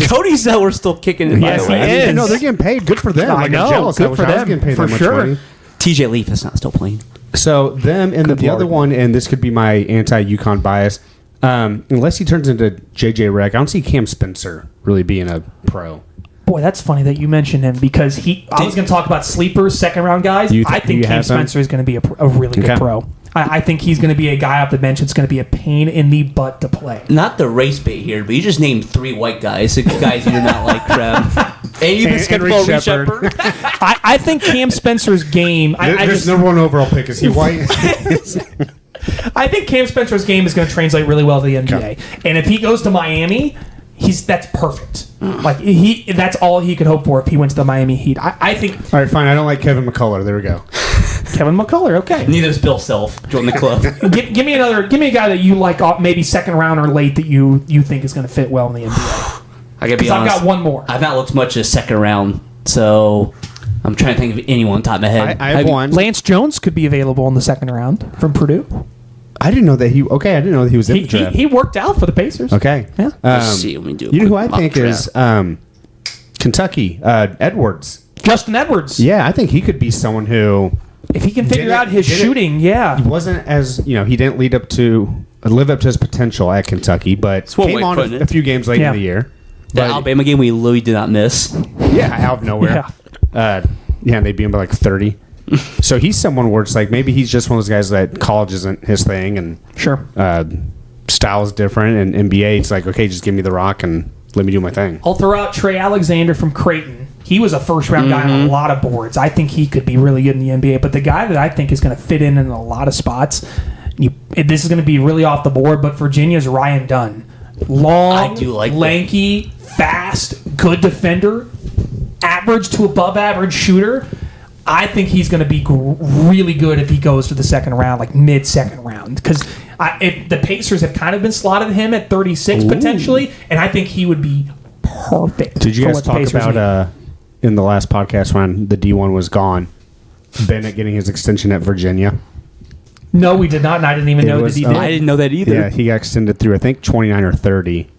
Cody Zeller's still kicking it. Yes, he is. No, they're getting paid. Good for them. I know. Jealous. Good for I was them, getting paid for that much sure. money. TJ Leaf is not still playing. So them and the other one, and this could be my anti-UConn bias, unless he turns into JJ Redick, I don't see Cam Spencer really being a pro. Boy, that's funny that you mentioned him because I was going to talk about sleepers, second-round guys. I think Cam Spencer is going to be a really good pro. I think he's going to be a guy off the bench that's going to be a pain in the butt to play. Not the race bait here, but you just named 3 white guys, 6 guys you do not like, Trev. And you can skip Reed Sheppard. I think Cam Spencer's game... There's number 1 overall pick. Is he white? I think Cam Spencer's game is going to translate really well to the NBA. Okay. And if he goes to Miami... that's perfect. That's all he could hope for if he went to the Miami Heat. I think. All right, fine. I don't like Kevin McCullough. There we go. Kevin McCullough. Okay. Neither is Bill Self. Join the club. Give me a guy that you like, maybe second round or late that you think is going to fit well in the NBA. I gotta be honest. I've got one more. I've not looked much as second round, so I'm trying to think of anyone on top of my head. I have one. Lance Jones could be available in the second round from Purdue. I didn't know that he. Okay, I didn't know that he was in the draft. He worked out for the Pacers. Okay. Yeah. Let's see what we do. You know who I think is Kentucky Edwards. Justin Edwards. Yeah, I think he could be someone who, if he can figure out his shooting, he wasn't as he didn't live up to his potential at Kentucky, but came on a few games late in the year. The Alabama game we literally did not miss. Yeah, out of nowhere. And they beat him by 30. So he's someone where it's maybe he's just one of those guys that college isn't his thing, and style is different, and NBA it's okay, just give me the rock and let me do my thing. I'll throw out Trey Alexander from Creighton. He was a first round guy on a lot of boards. I think he could be really good in the NBA, but the guy that I think is going to fit in a lot of spots, this is going to be really off the board, but Virginia's Ryan Dunn. Long, lanky, fast, good defender, average to above average shooter. I think he's going to be really good if he goes to the second round, mid-second round. Because the Pacers have kind of been slotted him at 36 potentially, and I think he would be perfect. Did you guys talk about in the last podcast when the D1 was gone, Bennett getting his extension at Virginia? No, we did not, and I didn't even know that he did. I didn't know that either. Yeah, he got extended through, I think, 29 or 30.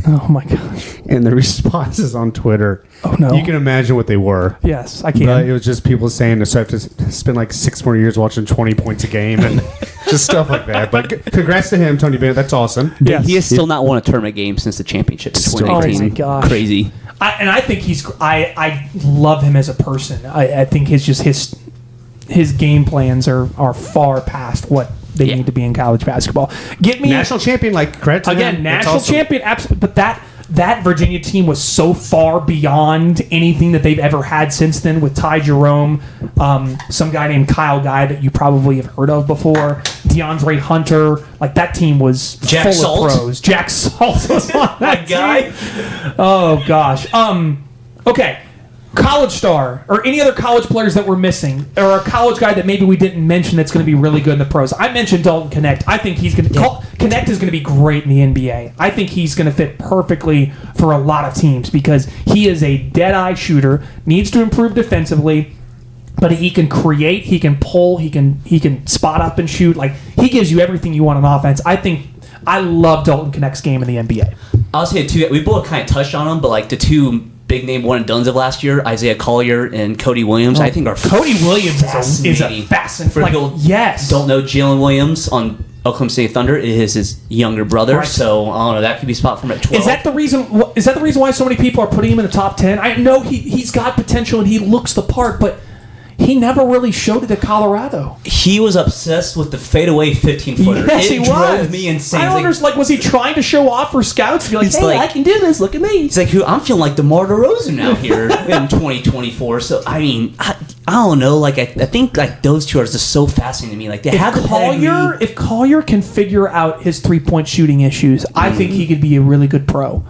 Oh, my gosh. And the responses on Twitter, you can imagine what they were. Yes, I can. But it was just people saying, so I have to spend 6 more years watching 20 points a game and just stuff like that. But congrats to him, Tony Bennett. That's awesome. Yes. He has still not won a tournament game since the championship in 2018. Oh, my gosh. Crazy. I think I love him as a person. I think his game plans are far past what they need to be in college basketball. Get me national champion, credit to again, him. national champion, absolutely. But that Virginia team was so far beyond anything that they've ever had since then. With Ty Jerome, some guy named Kyle Guy that you probably have heard of before, DeAndre Hunter. That team was full of pros. Jack Salt was on that guy. Oh gosh. Okay. College star or any other college players that we're missing, or a college guy that maybe we didn't mention that's going to be really good in the pros. I mentioned Dalton Connect. I think he's going to Connect is going to be great in the NBA. I think he's going to fit perfectly for a lot of teams because he is a dead-eye shooter, needs to improve defensively, but he can create, he can pull, he can spot up and shoot. Like, he gives you everything you want on offense. I love Dalton Connect's game in the NBA. I'll say two. We both kind of touched on them, but like the two big name one and dones of last year, Isaiah Collier and Cody Williams, I think are Cody Williams is a fascinating. For people don't know, Jalen Williams on Oklahoma City Thunder is his younger brother, right. So I don't know. That could be spot for him at 12. Is that the reason why so many people are putting him in the top 10? I know he's got potential and he looks the part, but he never really showed it at Colorado. He was obsessed with the fadeaway 15-footer. Yes, he drove me insane. I don't understand. Was he trying to show off for scouts? Be like, hey, I can do this. Look at me. He's like, I'm feeling like DeMar DeRozan out here in 2024. So I mean, I don't know. Like I think like those two are just so fascinating to me. Like they have if Collier can figure out his 3-point shooting issues, I think he could be a really good pro.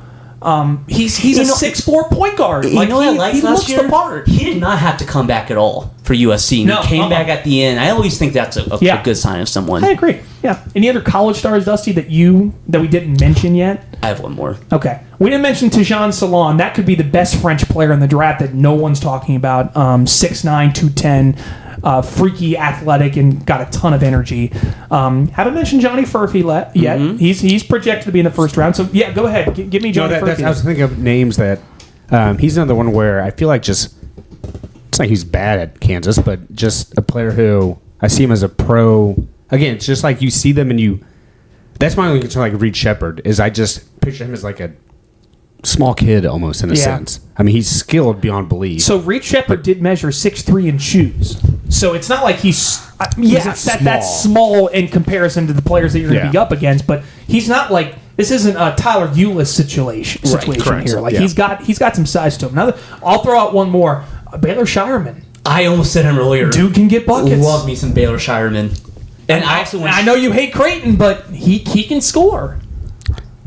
He's a 6'4" point guard. You know what I liked he last looks year? the part. He did not have to come back at all for USC. And he came back at the end. I always think that's a good sign of someone. I agree. Yeah. Any other college stars, Dusty, that we didn't mention yet? I have one more. Okay. We didn't mention Tidjane Salaun. That could be the best French player in the draft that no one's talking about. 6'9", 210. Freaky, athletic, and got a ton of energy. Haven't mentioned Johnny Furphy yet. Mm-hmm. He's projected to be in the first round. So yeah, go ahead. Give me Johnny Furphy. I was thinking of names that he's another one where I feel like it's like he's bad at Kansas, but just a player who I see him as a pro. Again, it's just like you see them and you. That's my only concern. Like Reed Sheppard is, I just picture him as like a small kid almost in a sense. I mean, he's skilled beyond belief. So Reed Sheppard did measure 6'3" in shoes. So it's not like he's that's small in comparison to the players that you're going to be up against. But he's not like, this isn't a Tyler Ulis situation here. Like he's got some size to him. Now I'll throw out one more. Baylor Shireman. I almost said him earlier. Dude can get buckets. Love me some Baylor Shireman. And I know you hate Creighton, but he can score.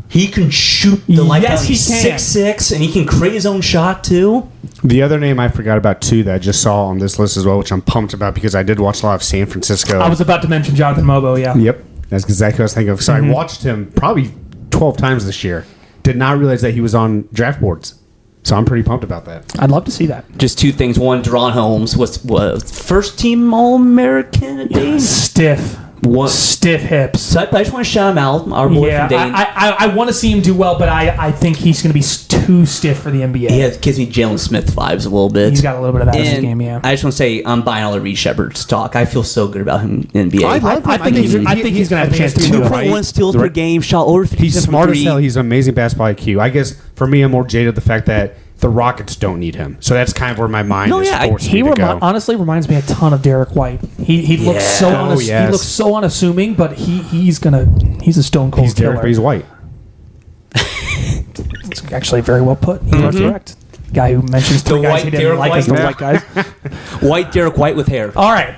He can shoot the light out. He's 6'6", and he can create his own shot, too. The other name I forgot about, too, that I just saw on this list as well, which I'm pumped about because I did watch a lot of San Francisco. I was about to mention Jonathan Mobo, yeah. Yep. That's exactly what I was thinking of. So I watched him probably 12 times this year. Did not realize that he was on draft boards. So I'm pretty pumped about that. I'd love to see that. Just two things. One, Deron Holmes was first-team All-American at Dane. Stiff hips. So I just want to shout him out, our boy from Dane. I want to see him do well, but I think he's going to be too stiff for the NBA. He gives me Jalen Smith vibes a little bit. He's got a little bit of that in his game, yeah. I just want to say I'm buying all the Reed Sheppard stock. I feel so good about him in NBA. I think he's going to have a chance to do it. 2.1 steals per game, shot over 50%. He's smart as hell. He's an amazing basketball IQ. I guess for me, I'm more jaded the fact that the Rockets don't need him. So that's kind of where my mind is forced me to go. Honestly reminds me a ton of Derek White. He looks he looks so unassuming, but he's a stone cold killer. Derek, but he's white. It's actually very well put. He was correct. Guy who mentions three guys he didn't like as the white guys. White Derek White with hair. All right.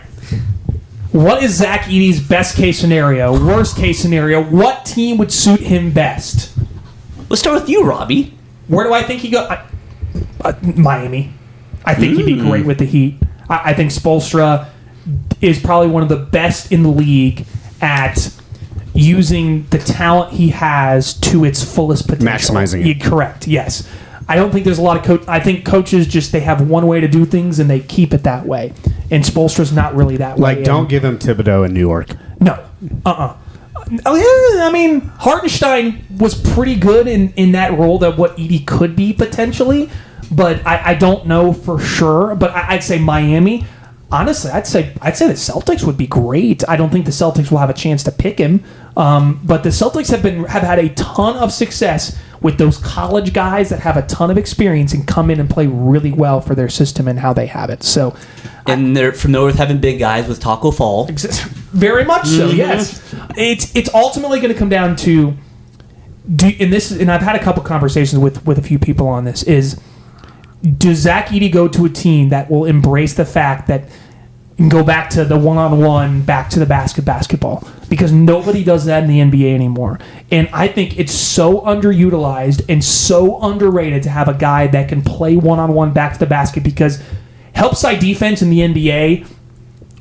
What is Zach Edey's best case scenario? Worst case scenario? What team would suit him best? Let's start with you, Robby. Where do I think he go? Miami. I think he'd be great with the Heat. I think Spoelstra is probably one of the best in the league at using the talent he has to its fullest potential. Maximizing it. Correct, yes. I don't think there's a lot of I think coaches they have one way to do things and they keep it that way. And Spoelstra's not really that way. Like, don't give him Thibodeau in New York. No. Oh, yeah, I mean, Hartenstein was pretty good in that role, that what Edey could be potentially, but I don't know for sure. But I'd say Miami. Honestly, I'd say the Celtics would be great. I don't think the Celtics will have a chance to pick him, but the Celtics have had a ton of success with those college guys that have a ton of experience and come in and play really well for their system and how they have it. So, and they're from North having big guys with Taco Fall. Very much so. Yes, it's ultimately going to come down to and I've had a couple conversations with a few people on this. Does Zach Edey go to a team that will embrace the fact that and go back to the one-on-one, back to the basketball? Because nobody does that in the NBA anymore. And I think it's so underutilized and so underrated to have a guy that can play one-on-one back to the basket, because help side defense in the NBA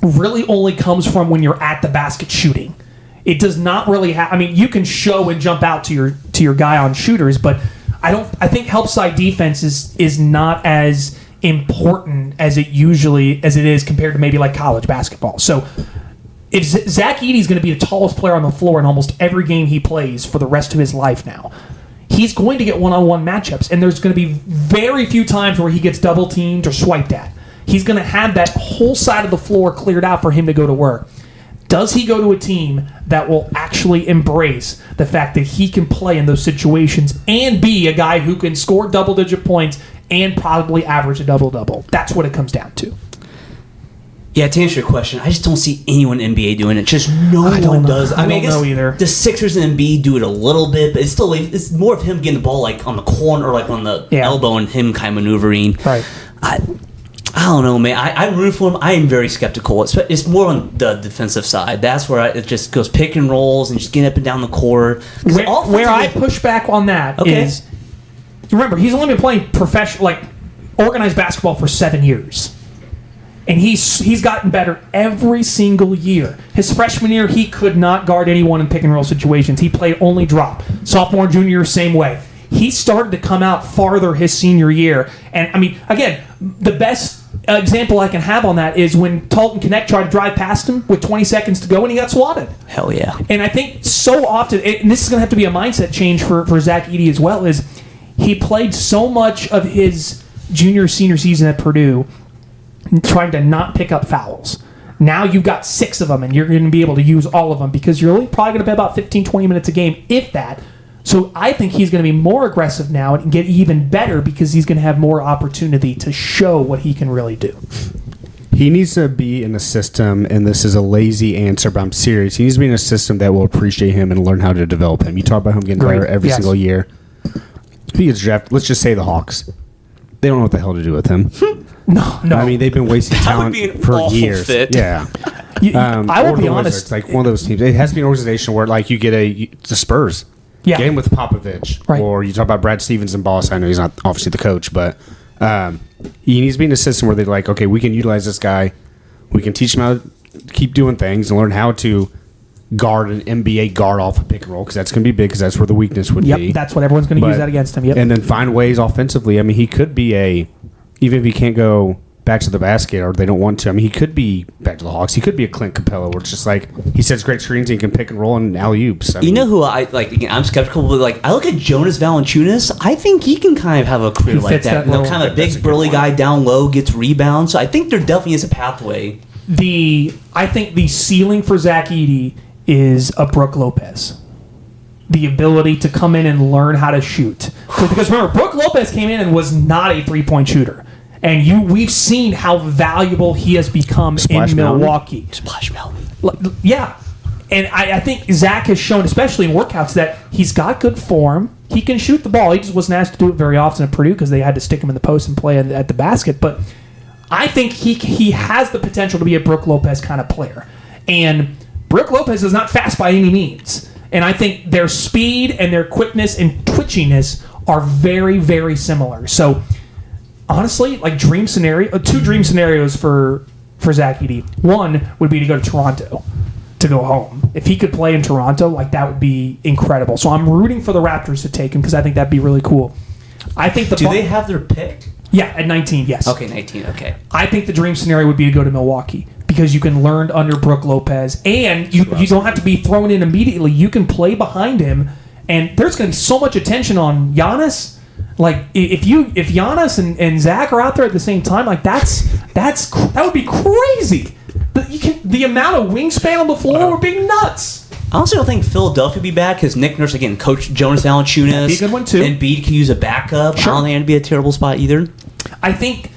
really only comes from when you're at the basket shooting. It does not really have. I mean, you can show and jump out to your guy on shooters, but I think help side defense is not as important as it is compared to maybe like college basketball. So if Zach Edey is going to be the tallest player on the floor in almost every game he plays for the rest of his life now, he's going to get one-on-one matchups, and there's going to be very few times where he gets double teamed or swiped at. He's going to have that whole side of the floor cleared out for him to go to work. Does he go to a team that will actually embrace the fact that he can play in those situations and be a guy who can score double-digit points and probably average a double-double? That's what it comes down to. Yeah, to answer your question, I just don't see anyone in NBA doing it. Just no one does. I don't know either. The Sixers and Embiid do it a little bit, but it's more of him getting the ball like on the corner or like on the elbow and him kind of maneuvering. Right. I don't know, man. I'm rooting for him. I am very skeptical. It's more on the defensive side. That's where it just goes pick and rolls and just getting up and down the court. Where I push back on that is, remember, he's only been playing professional, like organized basketball for 7 years. And he's gotten better every single year. His freshman year, he could not guard anyone in pick and roll situations. He played only drop. Sophomore, junior year, same way. He started to come out farther his senior year. And, I mean, again, the best example I can have on that is when Talton Connect tried to drive past him with 20 seconds to go, and he got swatted. Hell yeah. And I think so often, and this is going to have to be a mindset change for Zach Edey as well, is he played so much of his junior, senior season at Purdue trying to not pick up fouls. Now you've got 6 of them, and you're going to be able to use all of them because you're only probably going to play about 15, 20 minutes a game, if that. So I think he's going to be more aggressive now and get even better because he's going to have more opportunity to show what he can really do. He needs to be in a system, and this is a lazy answer, but I'm serious. He needs to be in a system that will appreciate him and learn how to develop him. You talk about him getting better every single year. If he gets drafted, let's just say the Hawks. They don't know what the hell to do with him. No. I mean, they've been wasting talent for years. Fit. Yeah. I will be honest. It's like one of those teams. It has to be an organization where, like, you get the Spurs. Yeah. Get him with Popovich. Right. Or you talk about Brad Stevens and Boss. I know he's not obviously the coach, but he needs to be in a system where they're like, okay, we can utilize this guy. We can teach him how to keep doing things and learn how to guard an NBA guard off a pick and roll because that's going to be big because that's where the weakness would be. Yep, that's what everyone's going to use that against him. Yep. And then find ways offensively. I mean, he could be even if he can't go back to the basket or they don't want to, I mean, he could be back to the Hawks. He could be a Clint Capella where it's just like he sets great screens and he can pick and roll and alley-oops. You know who I like? Again, I'm skeptical, but like I look at Jonas Valanciunas. I think he can kind of have a career like that. Kind of big, burly guy down low, gets rebounds. So I think there definitely is a pathway. I think the ceiling for Zach Edey is a Brook Lopez. The ability to come in and learn how to shoot. Because remember, Brook Lopez came in and was not a three-point shooter. And we've seen how valuable he has become in Milwaukee. Splash Mountain. Yeah. And I think Zach has shown, especially in workouts, that he's got good form. He can shoot the ball. He just wasn't asked to do it very often at Purdue because they had to stick him in the post and play at the basket. But I think he has the potential to be a Brook Lopez kind of player. And Brook Lopez is not fast by any means. And I think their speed and their quickness and twitchiness are very, very similar. So, honestly, like two dream scenarios for Zach Edey. One would be to go to Toronto, to go home. If he could play in Toronto, like that would be incredible. So I'm rooting for the Raptors to take him because I think that'd be really cool. I think Do they have their pick? Yeah, at 19, yes. Okay, 19, okay. I think the dream scenario would be to go to Milwaukee because you can learn under Brook Lopez and you don't have to be thrown in immediately. You can play behind him, and there's going to be so much attention on Giannis. Like if Giannis and Zach are out there at the same time, like that would be crazy. The amount of wingspan on the floor would be nuts. I also don't think Philadelphia would be back because Nick Nurse, again, coach Jonas Valanciunas. That'd be a good one, too. And Embiid can use a backup. Sure. I don't think it'd be a terrible spot either. I think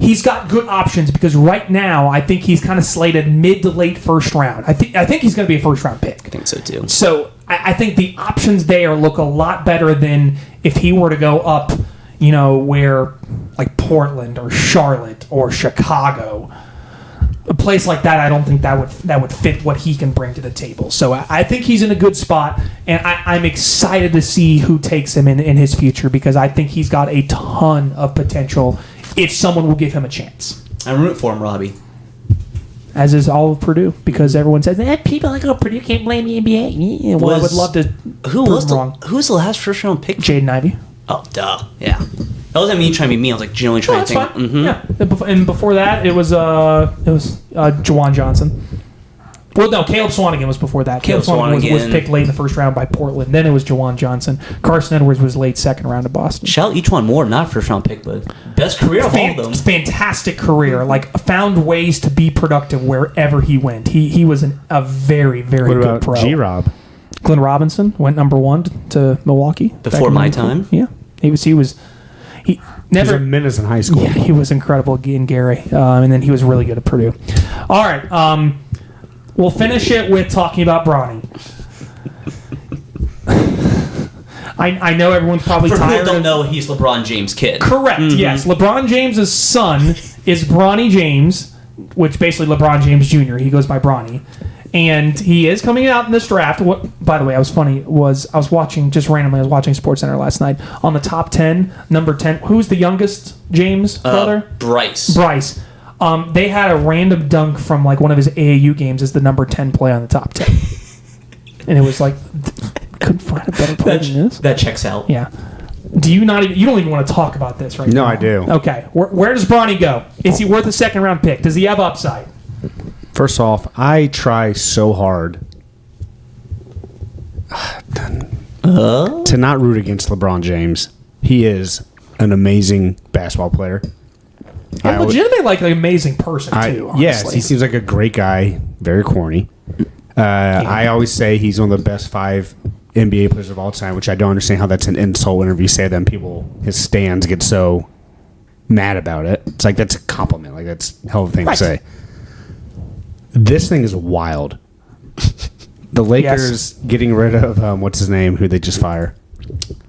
he's got good options because right now I think he's kind of slated mid to late first round. I think he's going to be a first round pick. I think so, too. So I think the options there look a lot better than if he were to go up, where like Portland or Charlotte or Chicago. A place like that, I don't think that would fit what he can bring to the table. So I think he's in a good spot, and I'm excited to see who takes him in his future because I think he's got a ton of potential if someone will give him a chance. I'm rooting for him, Robby. as is all of Purdue, because everyone says people like Purdue can't blame the NBA. Yeah, well, I would love to. Who prove was them wrong. Who's the last first round pick? Jaden Ivey. Oh, duh. Yeah. That wasn't me trying to be me. I was like genuinely trying That's to think. fine. Yeah, and before that, it was Juwan Johnson. Well, no, Caleb Swanigan was before that. Caleb Swanigan was picked late in the first round by Portland. Then it was Juwan Johnson. Carson Edwards was late second round of Boston. Shout out each one more, not first round pick, but best career of all of them. Fantastic career. Like, found ways to be productive wherever he went. He was a very, very good pro. G-Rob? Glenn Robinson went number 1 to Milwaukee. Before my time? Yeah. He was never a menace in high school. Yeah, he was incredible in Gary. And then he was really good at Purdue. All right. We'll finish it with talking about Bronny. I know everyone's probably For tired. people don't know, he's LeBron James' kid. Correct. Yes, LeBron James' son is Bronny James, which basically LeBron James Jr. He goes by Bronny, and he is coming out in this draft. What, by the way, I was watching SportsCenter last night on the top 10. Number 10. Who's the youngest James brother? Bryce. They had a random dunk from like one of his AAU games as the number 10 play on the top 10. And it was like, couldn't find a better play than this. That checks out. Yeah. You don't even want to talk about this right now? No, I do. Okay. Where does Bronny go? Is he worth a second round pick? Does he have upside? First off, I try so hard to not root against LeBron James. He is an amazing basketball player. And legitimately like an amazing person, too, honestly. Yes, he seems like a great guy. Very corny. I always say he's one of the best 5 NBA players of all time, which I don't understand how that's an insult whenever you say that and his stands get so mad about it. It's like, that's a compliment. Like, that's a hell of a thing to say. This thing is wild. The Lakers getting rid of, what's his name, who they just fire?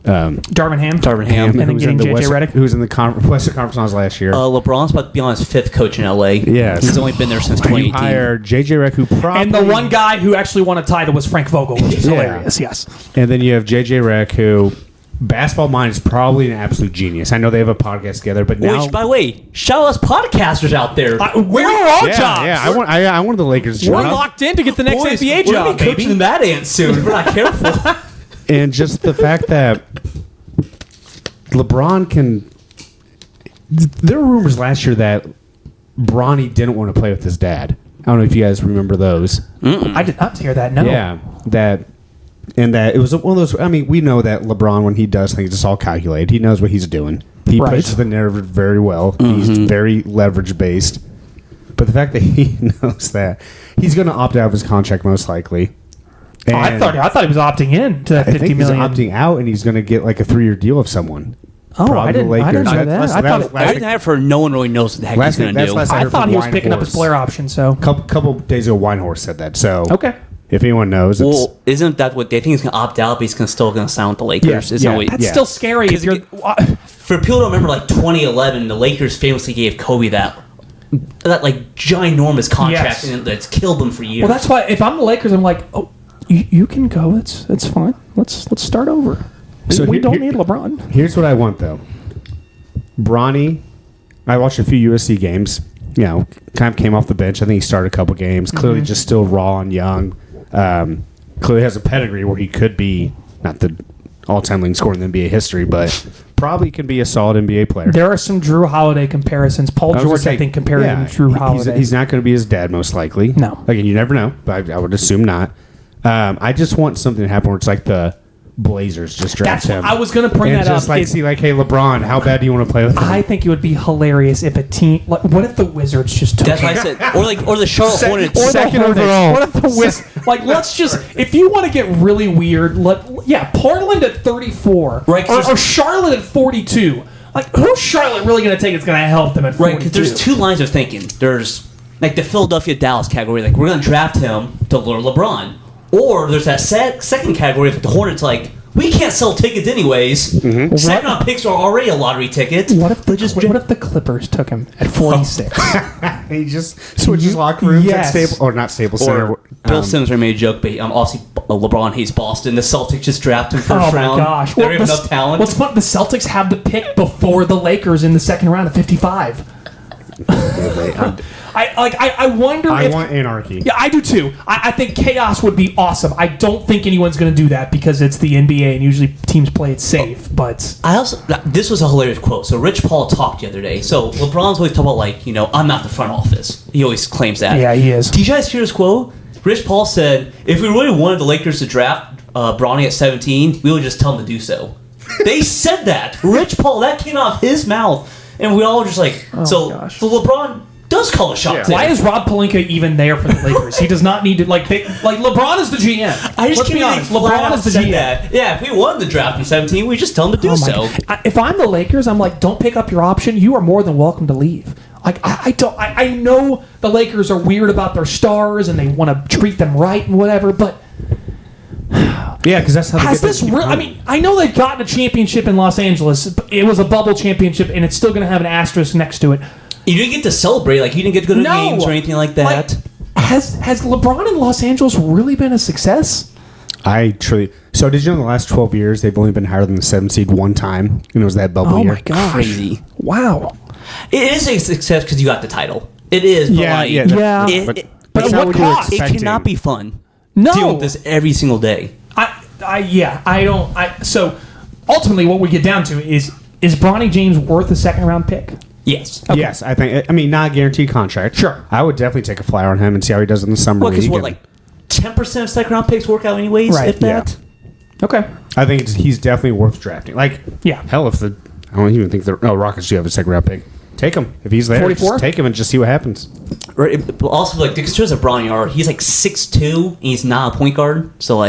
Darvin Ham. And then getting J.J. Redick. Who was in the Western Conference Finals last year. LeBron's about to be on his 5th coach in LA. Yes. He's only been there since 2018. You hire J.J. Redick, who probably... And the one guy who actually won a title was Frank Vogel, which is hilarious, yes. And then you have J.J. Redick, who... Basketball Mind is probably an absolute genius. I know they have a podcast together, but now... Which, by the way, shout out us podcasters out there. Where are our jobs? Yeah, I wanted the Lakers job. We're locked in to get the next Boys, NBA we're job, gonna be coaching the Mad Ants soon. We're not careful. And just the fact that LeBron can... There were rumors last year that Bronny didn't want to play with his dad. I don't know if you guys remember those. I did not hear that, no. Yeah, and that it was one of those... I mean, we know that LeBron, when he does things, it's all calculated. He knows what he's doing. He plays the narrative very well. He's very leverage-based. But the fact that he knows that he's going to opt out of his contract most likely. I thought he was opting in to that $50 million. He's opting out, and he's going to get like a 3-year deal with someone. I didn't know that. I didn't have for no one really knows what the heck he's going to do. I thought he was picking up his player option, so... Couple days ago, Weinhorst said that, so... Okay. If anyone knows, well, isn't that what they think he's going to opt out, but he's still going to sign with the Lakers? That's still scary. If you're, for people to remember, like 2011, the Lakers famously gave Kobe that like ginormous contract, and that's killed them for years. Well, that's why if I'm the Lakers, I'm like, oh, you can go. It's fine. Let's start over. So we don't need LeBron. Here's what I want though. Bronny, I watched a few USC games. You know, kind of came off the bench. I think he started a couple games. Clearly, just still raw and young. Clearly has a pedigree where he could be not the all-time leading scorer in NBA history, but probably can be a solid NBA player. There are some Drew Holiday comparisons. Paul George, I think, compared him to Drew Holiday. He's not going to be his dad, most likely. No. Again, you never know, but I would assume not. I just want something to happen where it's like the Blazers just draft him. I was going to bring that up. Like, see, like, hey, LeBron, how bad do you want to play with him? I think it would be hilarious if a team... Like, what if the Wizards just took That's what I said. Or the Charlotte Hornets. Or second overall. What if the Wizards... Like, let's just... If you want to get really weird, Portland at 34. Right. Or Charlotte at 42. Like, who's Charlotte really going to take that's going to help them at 42? Right, because there's two lines of thinking. There's, like, the Philadelphia-Dallas category. Like, we're going to draft him to lure LeBron. Or there's that second category of the Hornets, like, we can't sell tickets anyways. Mm-hmm. Second-round picks are already a lottery ticket. What if the Clippers took him at 46? He just switches locker rooms at Staples, or not Staples Center. Bill Simmons made a joke, but obviously LeBron hates Boston. The Celtics just drafted him first round. Oh my gosh! They don't have enough talent. What's fun? The Celtics have the pick before the Lakers in the second round of 55. I wonder. I want anarchy. Yeah, I do too. I think chaos would be awesome. I don't think anyone's going to do that because it's the NBA and usually teams play it safe. But this was a hilarious quote. So Rich Paul talked the other day. So LeBron's always talking about I'm not the front office. He always claims that. Yeah, he is. Did you guys hear his quote? Rich Paul said, "If we really wanted the Lakers to draft Bronny at 17, we would just tell them to do so." They said that. Rich Paul, that came out of his mouth, and we all were just like, so LeBron does call a shot. Why is Rob Pelinka even there for the Lakers? He does not need to LeBron is the GM. I just Let's can't be honest. LeBron is the said GM. that. Yeah, if we wanted the draft in 17, we just tell them to do so. If I'm the Lakers, I'm like, don't pick up your option. You are more than welcome to leave. Like I know the Lakers are weird about their stars and they want to treat them right and whatever, but yeah, because that's how. Has this real? I mean, I know they've gotten a championship in Los Angeles. But it was a bubble championship, and it's still going to have an asterisk next to it. You didn't get to celebrate, you didn't get to go to games or anything like that. Has LeBron in Los Angeles really been a success? So did you know in the last 12 years they've only been higher than the 7th seed one time? And it was that bubble year. Oh my gosh! Crazy! Wow! It is a success because you got the title. It is, but but at what cost? It cannot be fun. No, dealing with this every single day. So ultimately, what we get down to is Bronny James worth a second round pick? Yes. Okay. Yes, I think. I mean, not a guaranteed contract. Sure. I would definitely take a flyer on him and see how he does in the summer league. Because 10% of second round picks work out anyways, right? If that. Yeah. Okay. I think he's definitely worth drafting. Hell, if I don't even think the Rockets do have a second round pick. Take him if he's there. 44? Just take him and just see what happens. Right. But also, the concerns of Bronny are he's 6'2", and he's not a point guard. So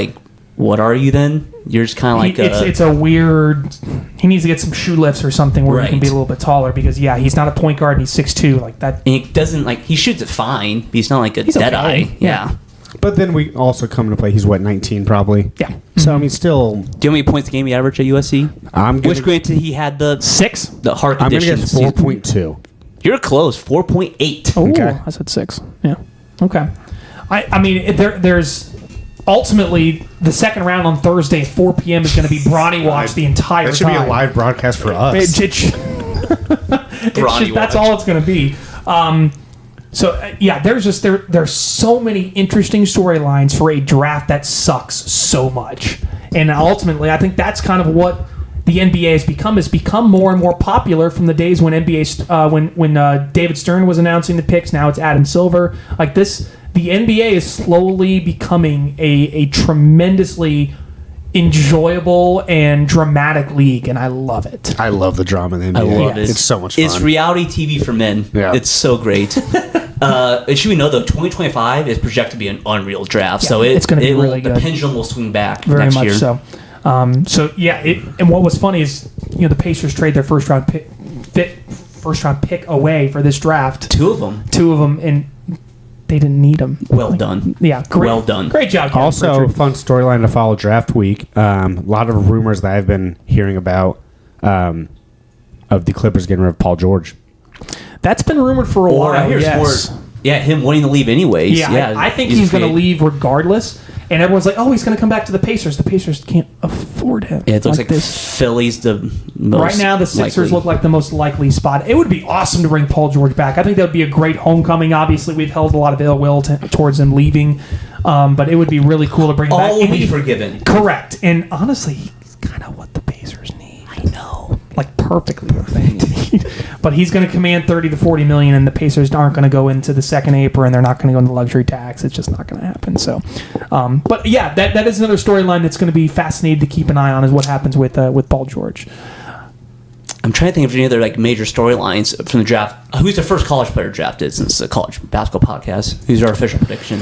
what are you then? You're just kind of it's a weird. He needs to get some shoe lifts or something where he can be a little bit taller because he's not a point guard and he's 6'2", like that. And he doesn't he shoots it fine, but he's not a dead eye. Yeah. But then we also come into play. He's 19 probably. Yeah. So I mean, still. Do you know how many points a game he averaged at USC? Which granted he had the 6, the heart conditions. I'm gonna guess 4.2. You're close. 4.8. Oh, okay. I said 6. Yeah. Okay. I mean, there's ultimately the second round on Thursday at 4 p.m. is going to be Bronny watch the entire time. That should be a live broadcast for us. That's all it's going to be. There's so many interesting storylines for a draft that sucks so much, and ultimately, I think that's kind of what the NBA has become. It's become more and more popular from the days when when David Stern was announcing the picks. Now it's Adam Silver. The NBA is slowly becoming a tremendously enjoyable and dramatic league, and I love it. I love the drama in the NBA. I love it. It's so much fun. It's reality TV for men. Yeah. It's so great. Should we know though? 2025 is projected to be an unreal draft, so it's going to be really good. The pendulum will swing back very next much year. So. And what was funny is the Pacers trade their first round pick away for this draft. Two of them, and they didn't need them. Well done. Yeah, great. Well done. Great job, Kevin Also, Pritchard. fun storyline to follow draft week. A lot of rumors that I've been hearing about of the Clippers getting rid of Paul George. That's been rumored for a while. I hear yes. him wanting to leave anyways. Yeah, I think he's going to leave regardless. And everyone's like, "Oh, he's going to come back to the Pacers." The Pacers can't afford him. Yeah, it looks like Philly's the most right now. The Sixers look like the most likely spot. It would be awesome to bring Paul George back. I think that would be a great homecoming. Obviously, we've held a lot of ill will towards him leaving, but it would be really cool to bring him back. All will be forgiven. Correct. And honestly, he's kind of what the Pacers need. I know, perfectly what they need. But he's going to command $30 to $40 million, and the Pacers aren't going to go into the second apron. They're not going to go into luxury tax. It's just not going to happen. So, but yeah, that is another storyline that's going to be fascinating to keep an eye on. Is what happens with Paul George. I'm trying to think of any other major storylines from the draft. Who's the first college player drafted since the college basketball podcast? Who's our official prediction?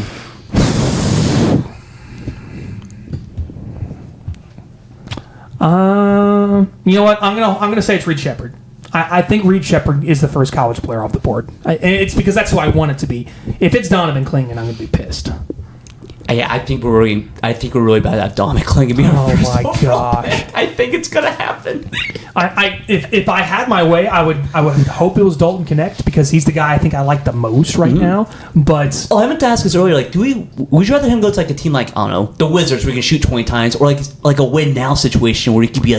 You know what? I'm gonna say it's Reed Sheppard. I think Reed Sheppard is the first college player off the board. It's because that's who I want it to be. If it's Donovan Clingan, I'm gonna be pissed. Yeah, I think we're really bad at Donovan Clingan being our first my gosh! I think it's gonna happen. If I had my way, I would hope it was Dalton Connect because he's the guy I think I like the most right now. But I meant to ask this earlier. Would you rather him go to a team like, I don't know, the Wizards where he can shoot 20 times, or like a win now situation where he could be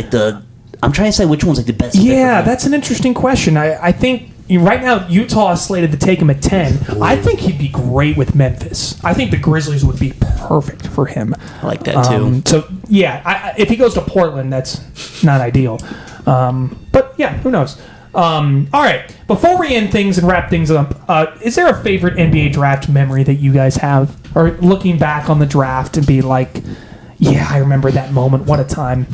I'm trying to say which one's the best. Yeah, that's an interesting question. I think right now, Utah is slated to take him at 10. I think he'd be great with Memphis. I think the Grizzlies would be perfect for him. I like that too. So, yeah, if he goes to Portland, that's not ideal. But, yeah, who knows? All right, before we end things and wrap things up, is there a favorite NBA draft memory that you guys have? Or looking back on the draft and be like, yeah, I remember that moment. What a time.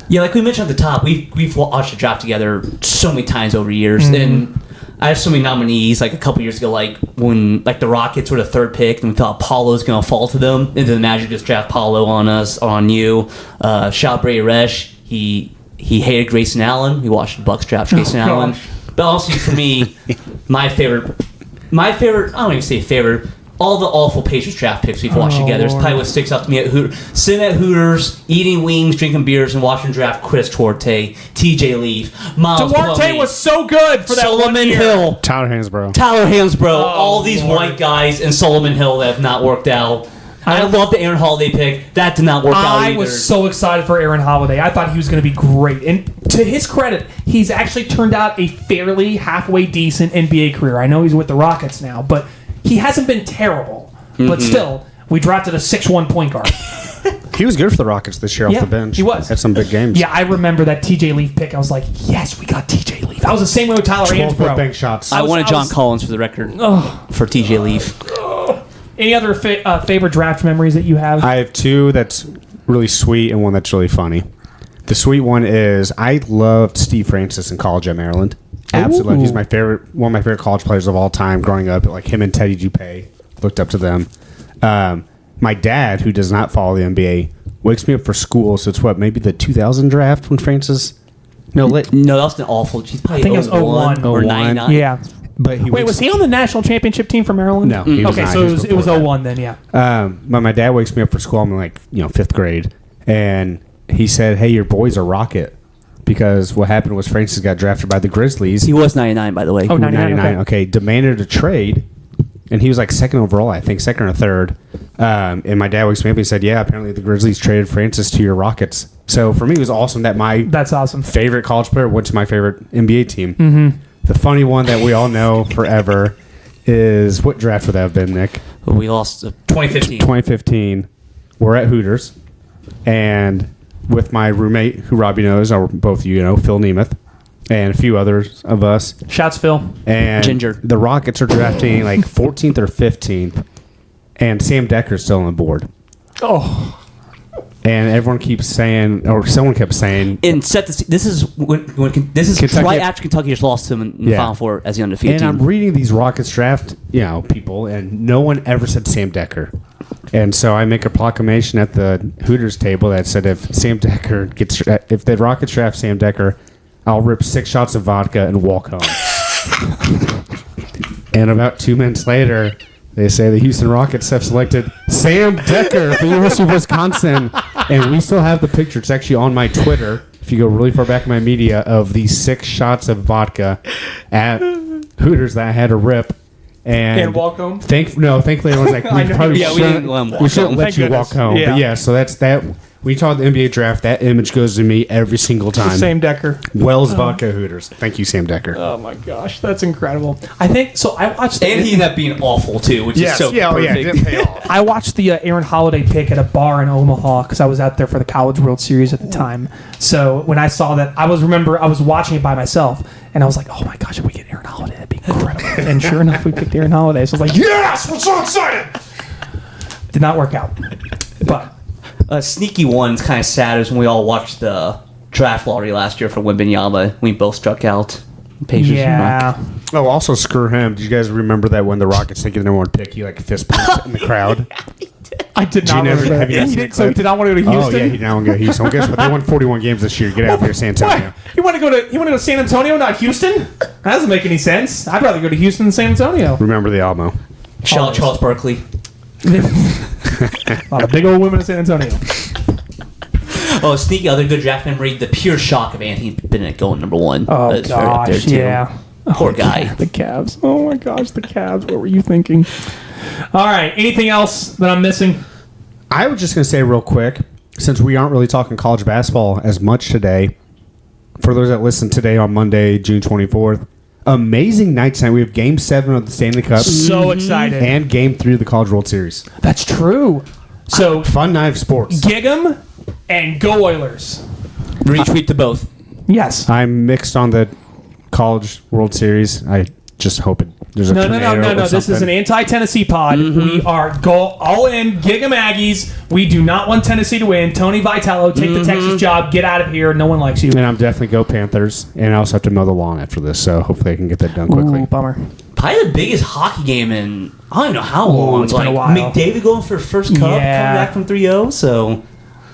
Yeah, like we mentioned at the top, we've watched the draft together so many times over years, and I have so many nominees. Like a couple years ago, like when like the Rockets were the third pick, and we thought Paulo's gonna fall to them, and then the Magic just draft Paulo on us, on you. Shout Brady Resch, he hated Grayson Allen. He watched the Bucks draft Grayson Allen, but also for me, my favorite. I don't even say favorite. All the awful Pacers draft picks we've watched together is probably what sticks out to me at Hooters. Sitting at Hooters, eating wings, drinking beers, and watching draft Chris Duarte, TJ Leaf, Miles Duarte was so good for that Solomon 1 year. Hill, Tyler Hansbrough. all these white guys, and Solomon Hill that have not worked out. I love the Aaron Holiday pick. That did not work out either. I was so excited for Aaron Holiday. I thought he was going to be great. And to his credit, he's actually turned out a fairly halfway decent NBA career. I know he's with the Rockets now, but he hasn't been terrible. But still, we drafted a 6'1" point guard. He was good for the Rockets this year off Yeah, the bench. he was. Had some big games. Yeah, I remember that TJ Leaf pick. I was like, yes, we got TJ Leaf. I was the same way with Tyler 12-foot bank Hansbrough. shots. I wanted John Collins for the record for TJ Leaf. Any other favorite draft memories that you have? I have two that's really sweet and one that's really funny. The sweet one is I loved Steve Francis in college at Maryland. Absolutely. He's my favorite, one of my favorite college players of all time growing up. Like him and Teddy Dupay. Looked up to them. My dad, who does not follow the NBA, wakes me up for school. So it's maybe the 2000 draft when Francis... No, that was an awful... He's probably I think it was 01 or 99. Yeah. But was he on the national championship team for Maryland? No. He was okay, not. so He was it was before 01 then, yeah. But my dad wakes me up for school. I'm in like, 5th grade. And he said, hey, your boy's a Rocket. Because what happened was Francis got drafted by the Grizzlies. He was 99, by the way. Oh, 99, okay. Demanded a trade. And he was like second overall, I think, second or third. And my dad wakes me up and he said, yeah, apparently the Grizzlies traded Francis to your Rockets. So for me, it was awesome that That's awesome. favorite college player went to my favorite NBA team. Mm-hmm. The funny one that we all know forever is, what draft would that have been, Nick? We lost 2015. 2015. We're at Hooters. And with my roommate, who Robby knows, or both of you know, Phil Nemeth, and a few others of us. Shouts, Phil. And Ginger. The Rockets are drafting like 14th or 15th, and Sam Decker's still on the board. Oh. And everyone keeps saying, or someone kept saying, And this is Kentucky, right after Kentucky just lost to him in the Final Four as the undefeated and team. I'm reading these Rockets draft, people, and no one ever said Sam Decker. And so I make a proclamation at the Hooters table that said if the Rockets draft Sam Decker, I'll rip 6 shots of vodka and walk home. And about 2 minutes later, they say the Houston Rockets have selected Sam Decker from the University of Wisconsin. And we still have the picture. It's actually on my Twitter, if you go really far back in my media, of these 6 shots of vodka at Hooters that I had to rip. And walk home? Thankfully, everyone's like, we probably shouldn't let you walk home. Yeah. But yeah, so that's that. When you talk the NBA draft, that image goes to me every single time. Sam Decker. Wells Vodka Hooters. Thank you, Sam Decker. Oh my gosh, that's incredible. I think so. I watched, and he ended up being awful too, which is so perfect. It didn't pay off. I watched the Aaron Holiday pick at a bar in Omaha because I was out there for the College World Series at the time. So when I saw that, I was watching it by myself, and I was like, "Oh my gosh, if we get Aaron Holiday, that'd be incredible!" And sure enough, we picked Aaron Holiday. So I was like, "Yes, we're so excited!" Did not work out, but. A sneaky one's kind of sad is when we all watched the draft lottery last year for Wembanyama. We both struck out. Pacers. Yeah. Oh, also screw him. Did you guys remember that when the Rockets taking the number 1 pick, he like fist pumped in the crowd? I did not want to go to Houston. So he did not want to go to Houston? Oh, yeah, he did not want to go to Houston. Well, guess what? They won 41 games this year. Get out of here, San Antonio. What? You want to go to San Antonio, not Houston? That doesn't make any sense. I'd rather go to Houston than San Antonio. Remember the Alamo. Shout out Charles Barkley. A lot of big old women in San Antonio. Oh, sneaky other good draft memory. The pure shock of Anthony Bennett going number 1. Oh, That's right up there, gosh, too. yeah. Poor guy. The Cavs. Oh, my gosh, the Cavs. What were you thinking? All right, anything else that I'm missing? I was just going to say real quick, since we aren't really talking college basketball as much today, for those that listen today on Monday, June 24th, amazing night tonight. We have Game 7 of the Stanley Cup. So excited. And Game 3 of the College World Series. That's true. So, Fun night of sports. gig 'em and go Oilers. Retweet to both. Yes. I'm mixed on the College World Series. I just hope there's a No. tornado or This is an something. anti-Tennessee pod. We are go all in, gig 'em Aggies. We do not want Tennessee to win. Tony Vitello, take the Texas job. Get out of here. No one likes you. And I'm definitely go Panthers. And I also have to mow the lawn after this, so hopefully I can get that done quickly. Ooh, bummer. Probably the biggest hockey game in I don't even know how long. it's been a while. McDavid going for first cup, coming back from 3-0. So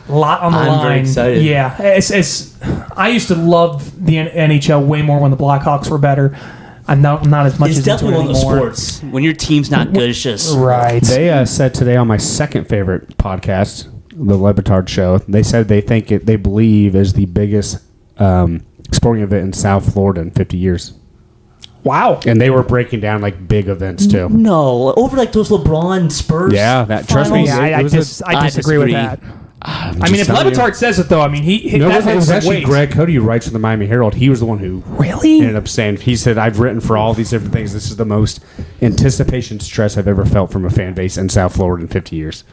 A lot on the line. I'm very excited. Yeah. I used to love the NHL way more when the Blackhawks were better. I'm not as much it's as definitely into one it of those anymore. sports when your team's not good. It's just Right. They said today on my second favorite podcast, the Lebitard Show, they said they think they believe is the biggest sporting event in South Florida in 50 years. Wow. And they were breaking down like big events too. no over like those LeBron Spurs. Yeah, that trust me. finals. Yeah, I disagree with that. I mean, if Levitard says it, though, I mean, he No, that it was has actually weight. Greg Cody who writes for the Miami Herald. He was the one who Really? ended up saying, he said, I've written for all these different things. This is the most anticipation stress I've ever felt from a fan base in South Florida in 50 years.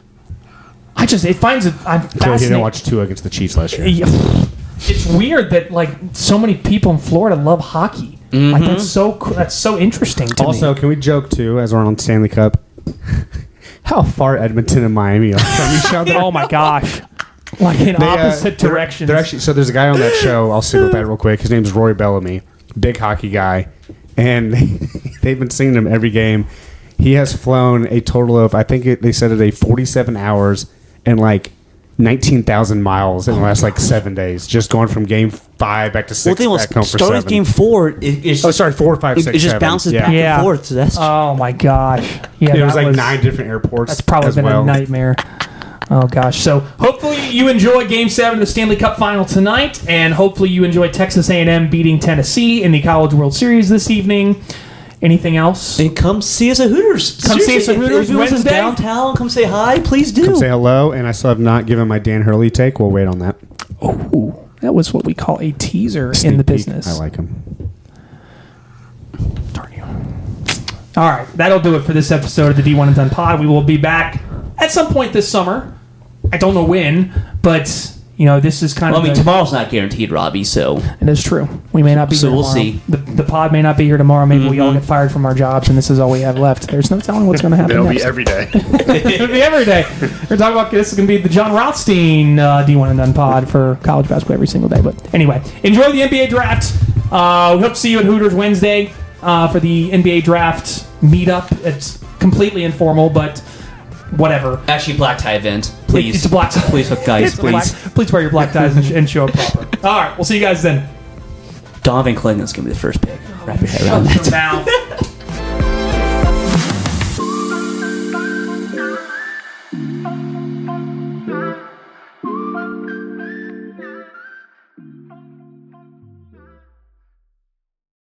I'm So he fascinated. didn't watch 2 against the Chiefs last year. Yeah. It's weird that like so many people in Florida love hockey. Like that's so interesting to Also, me. can we joke too, as we're on Stanley Cup, how far Edmonton and Miami are from each other? Oh my gosh. Like in opposite directions. They're actually, so there's a guy on that show. I'll stick with that real quick. His name's Roy Bellamy, big hockey guy, and they've been singing him every game. He has flown a total of, I think they said it, 47 hours and like 19,000 miles in the last like 7 days, just going from game 5 back to 6 Well, the back thing home was, for starting 7. game 4, it's Oh, sorry, 4, 5, 6, it just 7. bounces Yeah. back Yeah. and forth. So that's Oh my gosh. Yeah, It was that like 9 different airports. That's probably as been well. a nightmare. Oh gosh. So hopefully you enjoy Game 7 of the Stanley Cup Final tonight, and hopefully you enjoy Texas A&M beating Tennessee in the College World Series this evening. Anything else? and come see us at Hooters. Come see us at Seriously, Hooters if you was in Wednesday. downtown, come say hi. Please do. Come say hello, and I still have not given my Dan Hurley take. We'll wait on that. Ooh, that was what we call a teaser Sneak in the peek. business. I like him. Darn you. All right, that'll do it for this episode of the D1 and Done Pod. We will be back at some point this summer. I don't know when, but you know this is kind Well, I of. mean, tomorrow's not guaranteed, Robbie. So It is true. We may not be So here we'll tomorrow. see. The pod may not be here tomorrow. Maybe we all get fired from our jobs, and this is all we have left. There's no telling what's going to happen It'll next. be every day. It'll be every day. We're talking about this is going to be the John Rothstein D1 and Done pod for college basketball every single day. But anyway, enjoy the NBA draft. We hope to see you at Hooters Wednesday for the NBA draft meetup. It's completely informal, but whatever. actually, black tie event. Please, It's a black tie. Please, guys, It's a black- please. please wear your black ties and show up proper. All right, we'll see you guys then. Donovan Clinton's gonna be the first pick. Wrap your head around that. Shut your mouth.